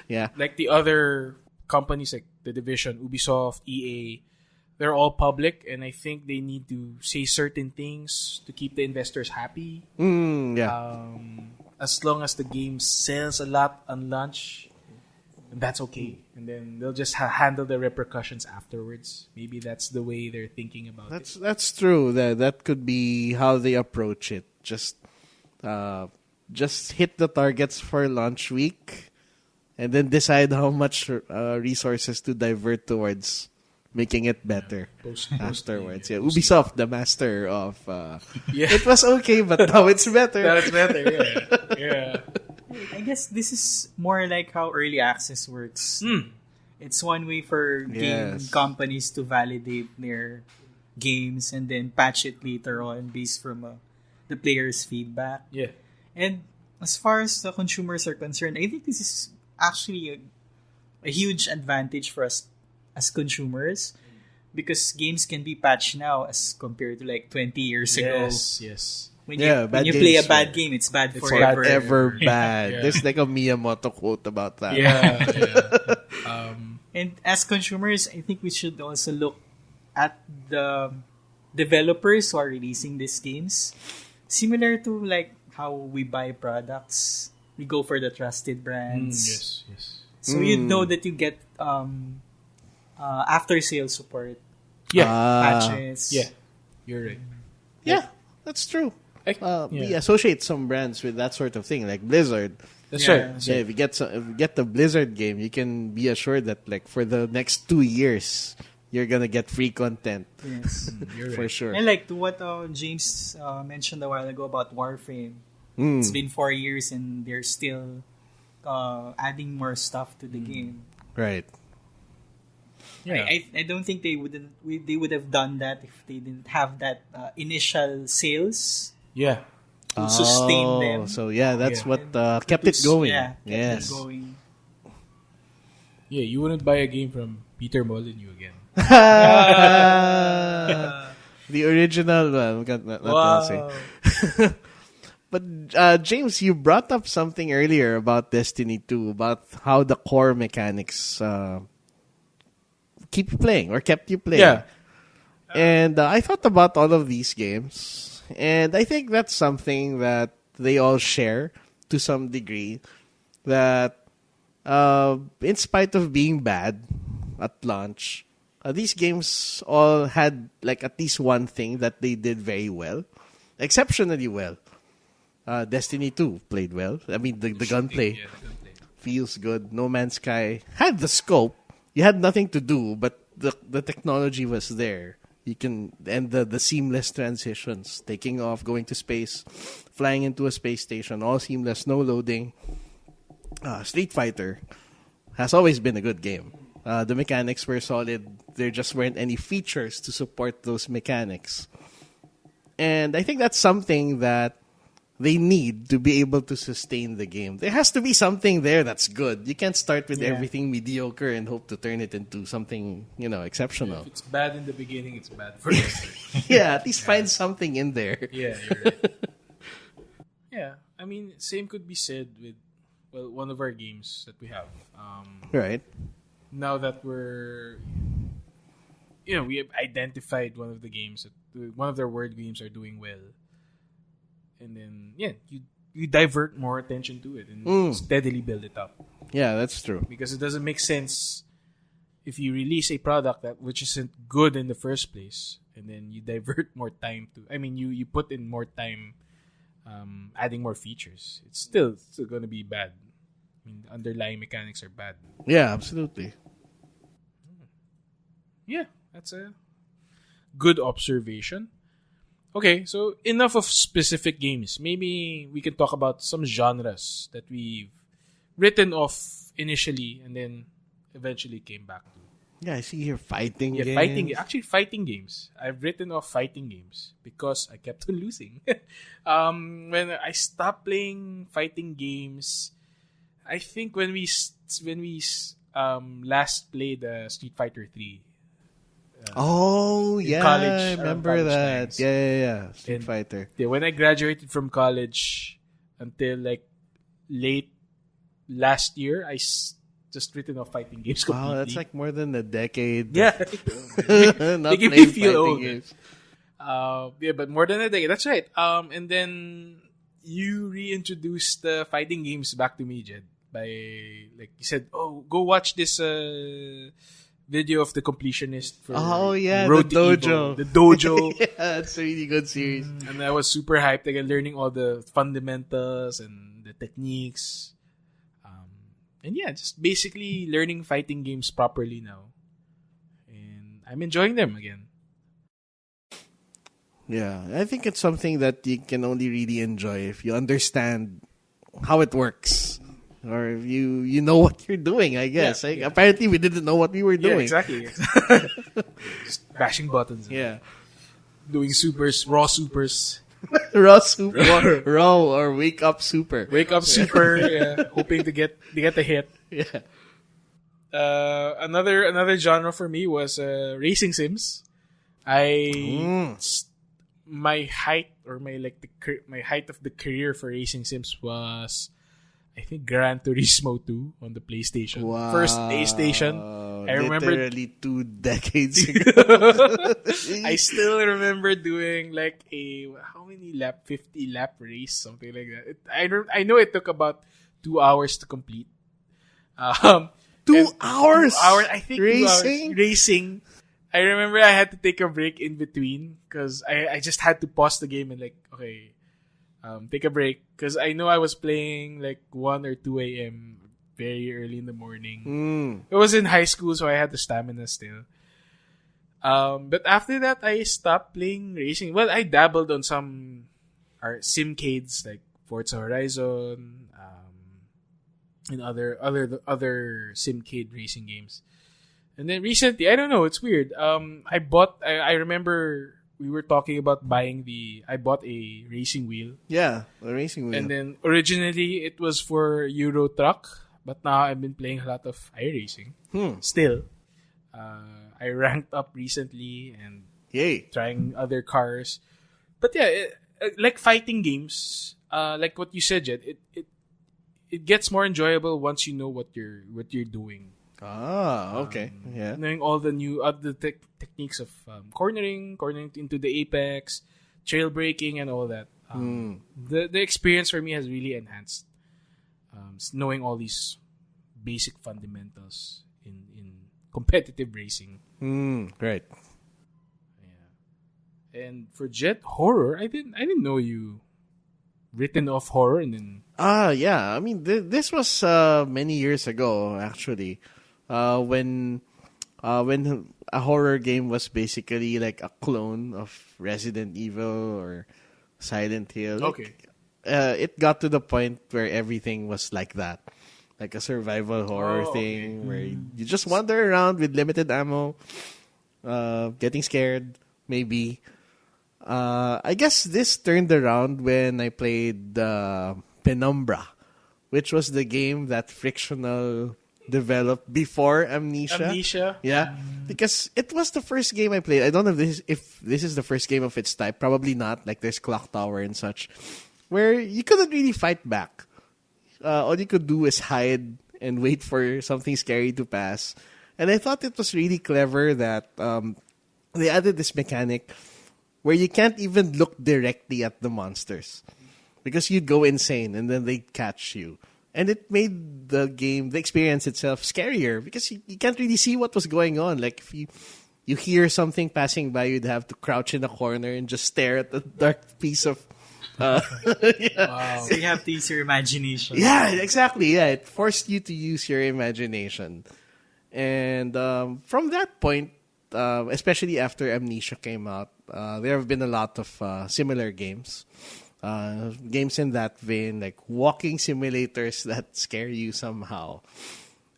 Yeah. like the other companies like The Division, Ubisoft, EA, they're all public, and I think they need to say certain things to keep the investors happy. Yeah. As long as the game sells a lot on launch, that's okay. And then they'll just handle the repercussions afterwards. Maybe that's the way they're thinking about it. That's true. That could be how they approach it. Just hit the targets for launch week, and then decide how much resources to divert towards making it better afterwards. Yeah, Ubisoft, the master of it was okay, but now it's better. That's better. Yeah. I guess this is more like how early access works. It's one way for game companies to validate their games and then patch it later on based from the players' feedback. Yeah. And as far as the consumers are concerned, I think this is actually a huge advantage for us as consumers because games can be patched now as compared to like 20 years ago. Yes. When Yeah, you, bad when you play a games, bad yeah. game, it's bad It's forever. Forever bad. Yeah. There's like a Miyamoto quote about that. Yeah. And as consumers, I think we should also look at the developers who are releasing these games. Similar to like how we buy products, we go for the trusted brands. Yes. So you know that you get after sale support, Yeah. patches. Yeah. You're right. Yeah, that's true. Yeah. We associate some brands with that sort of thing, like Blizzard. That's Yeah. right. That's Yeah, right. if you get the Blizzard game, you can be assured that like for the next 2 years, you're gonna get free content Yes. You're for right. sure. And like to what James mentioned a while ago about Warframe. Mm. It's been 4 years and they're still adding more stuff to the game. Right. Yeah. I don't think they would have done that if they didn't have that initial sales Yeah. to sustain them. So yeah, that's Yeah. what kept it going. Yeah, kept yes. it going. Yeah, you wouldn't buy a game from Peter Molyneux again. The original one. Not gonna say. But James, you brought up something earlier about Destiny 2, about how the core mechanics keep you playing or kept you playing. Yeah. And I thought about all of these games, and I think that's something that they all share to some degree. That in spite of being bad at launch, these games all had like at least one thing that they did very well, exceptionally well. Destiny 2 played well. I mean, the gunplay Yeah, the gunplay. feels good. No Man's Sky had the scope. You had nothing to do, but the technology was there. You can and the seamless transitions, taking off, going to space, flying into a space station, all seamless, no loading. Street Fighter has always been a good game. The mechanics were solid. There just weren't any features to support those mechanics. And I think that's something that they need to be able to sustain the game. There has to be something there that's good. You can't start with Yeah. everything mediocre and hope to turn it into something, exceptional. If it's bad in the beginning, it's bad forever. Yeah, at least find something in there. Yeah, you're right. Yeah, I mean, same could be said with one of our games that we have. Right. Now that we have identified one of the games one of their word games are doing well, and then you divert more attention to it and steadily build it up, Yeah, that's true. because it doesn't make sense if you release a product which isn't good in the first place, and then you divert more time to. I mean, you put in more time, adding more features. It's still going to be bad. I mean, the underlying mechanics are bad. Yeah, absolutely. Yeah, that's a good observation. Okay, so enough of specific games. Maybe we can talk about some genres that we've written off initially and then eventually came back to. Yeah, I see here fighting Yeah, games. fighting games. I've written off fighting games because I kept on losing. When I stopped playing fighting games, I think when we last played Street Fighter 3. Oh, yeah, college, I remember college that. times. Yeah. Street And- Fighter. Yeah, when I graduated from college until like late last year, I just written off fighting games completely. Wow, that's like more than a decade. yeah. Not They give me playing feel fighting old. games. Yeah, but more than a decade. That's right. And then you reintroduced the fighting games back to me, Jed. By like you said, oh, go watch this video of the completionist for Oh, yeah, Road the to dojo. Evo. The dojo. Yeah, it's a really good series. And I was super hyped again, learning all the fundamentals and the techniques. And yeah, just basically learning fighting games properly now. And I'm enjoying them again. Yeah, I think it's something that you can only really enjoy if you understand how it works. Or if you know what you're doing, I guess. Yeah, Like, yeah. apparently, we didn't know what we were Yeah, doing. exactly. Just bashing buttons. Yeah. Doing supers, raw supers. Raw super. Raw or wake up super. Wake up super, yeah, hoping to get the hit. Yeah. Another genre for me was racing sims. My height or my height of the career for racing sims was, I think, Gran Turismo 2 on the PlayStation. Wow. First PlayStation. I remember literally 2 decades ago. I still remember doing like a 50 lap race, something like that. I know it took about 2 hours to complete. 2 hours. 2 hours, I think. Racing? 2 hours racing. I remember I had to take a break in between because I just had to pause the game and like, okay, take a break because I know I was playing like 1 or 2 a.m. very early in the morning. It was in high school, so I had the stamina still. But after that, I stopped playing racing. Well, I dabbled on some simcades like Forza Horizon, and other simcade racing games. And then recently, I don't know, it's weird. I remember we were talking about I bought a racing wheel. Yeah, a racing wheel. And then originally it was for Euro Truck, but now I've been playing a lot of iRacing. Still. I ranked up recently and Yay. trying other cars. But yeah, like fighting games, like what you said, Jed, it gets more enjoyable once you know what you're doing. Okay. Yeah. Knowing all the new techniques of cornering into the apex, trail braking, and all that. The experience for me has really enhanced. Knowing all these basic fundamentals in competitive racing. Right. Yeah. And for Jet, horror, I didn't know you written off horror and then. Yeah. I mean, this was many years ago, actually. When a horror game was basically like a clone of Resident Evil or Silent Hill. Okay. It got to the point where everything was like that. Like a survival horror thing where you just wander around with limited ammo, getting scared, maybe. I guess this turned around when I played Penumbra, which was the game that Frictional developed before Amnesia. Yeah. Because it was the first game I played. I don't know if this is the first game of its type. Probably not. Like there's Clock Tower and such. Where you couldn't really fight back. All you could do is hide and wait for something scary to pass. And I thought it was really clever that they added this mechanic where you can't even look directly at the monsters. Because you'd go insane and then they'd catch you. And it made the experience itself, scarier because you can't really see what was going on. Like if you hear something passing by, you'd have to crouch in a corner and just stare at the dark piece of. Wow. So you have to use your imagination. Yeah, exactly. Yeah, it forced you to use your imagination. And from that point, especially after Amnesia came out, there have been a lot of similar games. Games in that vein, like walking simulators that scare you somehow.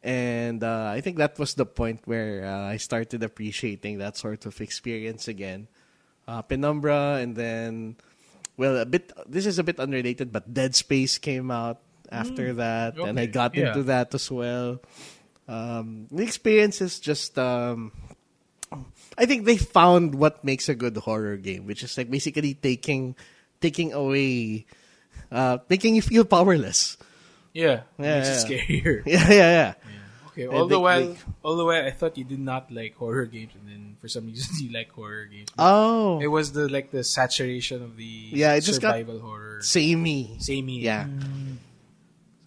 And I think that was the point where I started appreciating that sort of experience again. Penumbra, and then, well, this is a bit unrelated, but Dead Space came out after that, and I got into that as well. The experience is just, I think they found what makes a good horror game, which is like basically taking away, making you feel powerless. Yeah, makes it scarier. Yeah. Okay. All the while, I thought you did not like horror games, and then for some reason you like horror games. Oh, it was the saturation of the it just survival got horror. Samey. Yeah.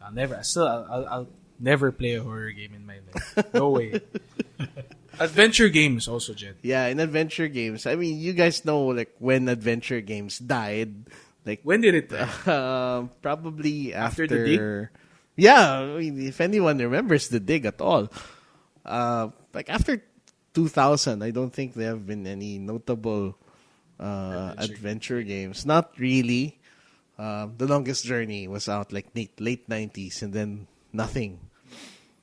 I'll never play a horror game in my life. No way. Adventure games also, Jed. Yeah, in adventure games. I mean, you guys know like when adventure games died. Like when did it die? Probably after the Dig? Yeah, I mean, if anyone remembers the Dig at all. Like after 2000, I don't think there have been any notable adventure games. Not really. The Longest Journey was out like late 90s and then nothing.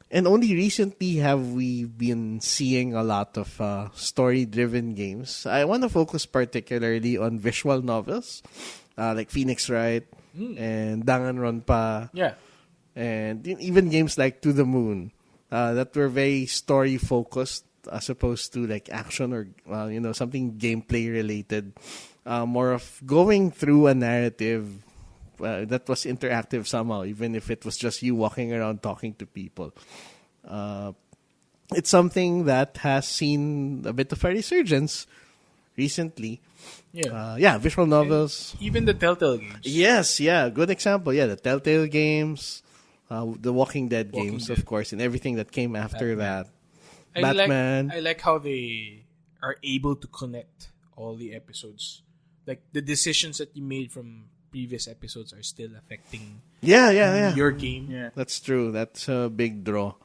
And only recently have we been seeing a lot of story-driven games. I want to focus particularly on visual novels, like Phoenix Wright and Danganronpa. Yeah. And even games like To the Moon, that were very story focused as opposed to like action or something gameplay related. More of going through a narrative that was interactive somehow, even if it was just you walking around talking to people. It's something that has seen a bit of a resurgence recently. Visual novels. Even the Telltale games. Yes, good example. Yeah, the Telltale games, the Walking Dead games, of course, and everything that came after that. Batman. I like how they are able to connect all the episodes. Like the decisions that you made from previous episodes are still affecting your game. Yeah. That's true. That's a big draw.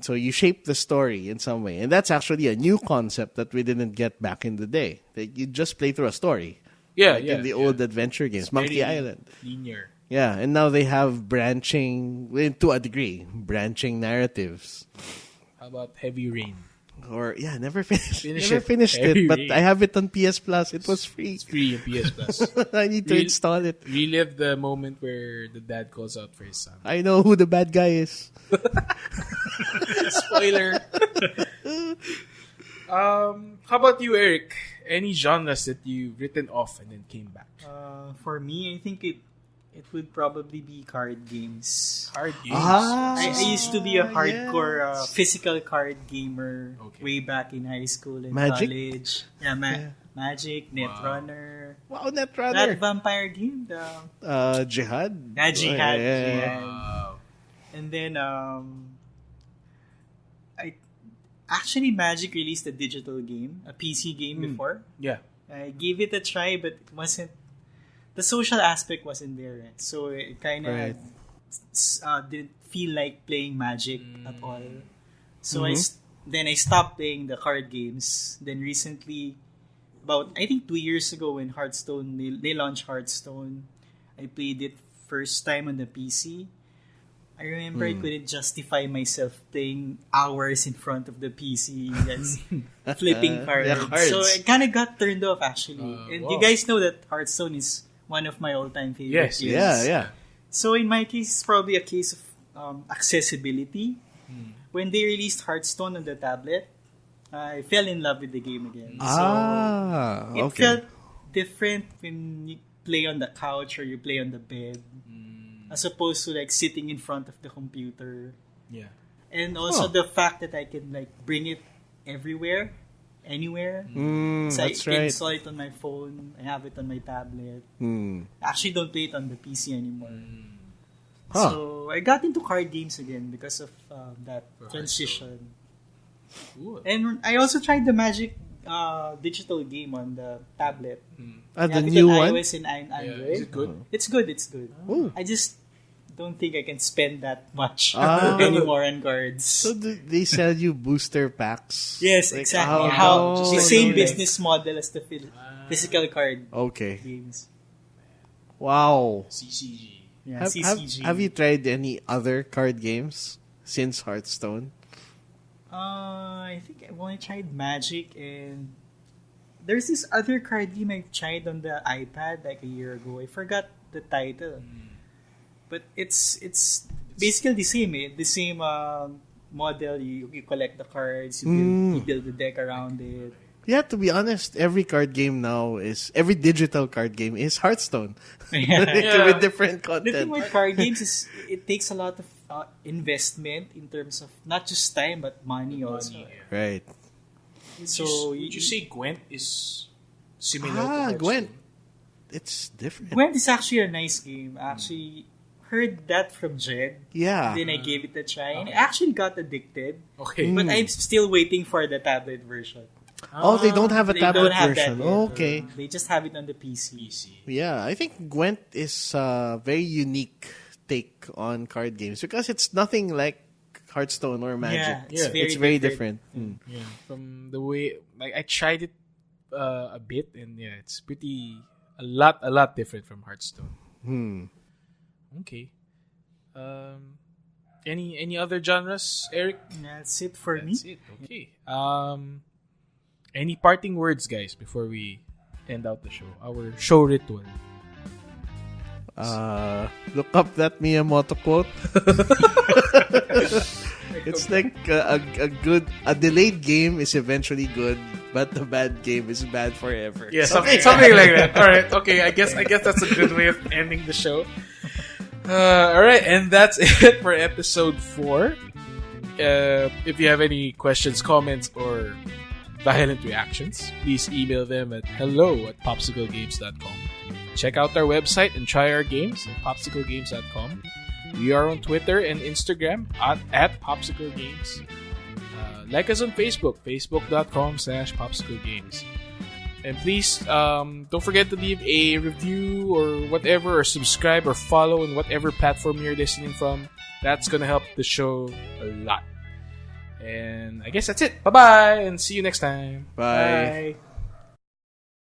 So you shape the story in some way. And that's actually a new concept that we didn't get back in the day. That you just play through a story. In the old adventure games. It's Monkey very Island. Linear. Yeah, and now they have branching, to a degree, branching narratives. How about Heavy Rain? Or, never finished. Finish Never it. finished Heavy it, but Rain. I have it on PS Plus. It was free. It's free in PS Plus. I need to install it. Relive the moment where the dad calls out for his son. I know who the bad guy is. Spoiler. How about you, Eric? Any genres that you've written off and then came back? For me, I think it would probably be card games. Card games. I used to be a hardcore physical card gamer way back in high school and Magic? college. Magic, Netrunner. Wow, Netrunner. That vampire game, the Jihad. Jihad. Yeah. Wow. And then I actually Magic released a digital game, a PC game before. Yeah. I gave it a try, but it wasn't. The social aspect wasn't there, so it kind of didn't feel like playing Magic at all. So then I stopped playing the card games. Then recently, about I think 2 years ago, when Hearthstone they launched Hearthstone, I played it first time on the PC. I remember I couldn't justify myself playing hours in front of the PC and flipping cards. cards. So I kind of got turned off actually. And wow. you guys know that Hearthstone is one of my all-time favorite games. Yeah. So in my case, it's probably a case of accessibility. When they released Hearthstone on the tablet, I fell in love with the game again. It felt different when you play on the couch or you play on the bed, as opposed to like sitting in front of the computer. Yeah. And also the fact that I can like bring it everywhere, anywhere. So I That's can right. install it on my phone. I have it on my tablet. I actually don't play it on the PC anymore. So I got into card games again because of that transition. Cool. And I also tried the Magic digital game on the tablet. The Yeah, new one? iOS and Android. Is it good? It's good. It's good. Ooh. I just don't think I can spend that much Ah. anymore on cards. So they sell you booster packs? Yes, Like, exactly. how- How Just the like same real business model as the physical card Okay. games. Wow. CCG. Yeah, Have, CCG. have you tried any other card games since Hearthstone? I think I've only tried Magic, and there's this other card game I tried on the iPad like a year ago. I forgot the title, but it's basically the same. The same model. You collect the cards. You build the deck around it. Yeah, to be honest, every every digital card game is Hearthstone. Yeah. With different The thing content. with card games is it takes a lot of investment in terms of not just time but money also. Right. So Would you say Gwent is similar to Ah, Hearthstone? Gwent. It's different. Gwent is actually a nice game. I actually heard that from Jed. Yeah. Then I gave it a try and I actually got addicted. Okay. But I'm still waiting for the tablet version. Oh, they don't have a They tablet don't have version. that yet. Okay. They just have it on the PC. Yeah, I think Gwent is a very unique take on card games because it's nothing like Hearthstone or Magic. Yeah, It's very different. Yeah. From the way, like, I tried it a bit, and yeah, it's a lot different from Hearthstone. Okay. Any other genres, Eric? That's it for me. That's it. Okay. Any parting words, guys, before we end out the show? Our show ritual. Look up that Miyamoto quote. It's like a delayed game is eventually good, but the bad game is bad forever. Yeah, something like that. All right, okay. I guess that's a good way of ending the show. All right, and that's it for episode 4. If you have any questions, comments, or violent reactions, please email them at hello@popsiclegames.com. Check out our website and try our games at popsiclegames.com. We are on Twitter and Instagram at popsiclegames. Like us on Facebook, facebook.com/popsiclegames. And please, don't forget to leave a review or whatever, or subscribe or follow on whatever platform you're listening from. That's gonna help the show a lot. And I guess that's it. Bye-bye, and see you next time. Bye. Bye.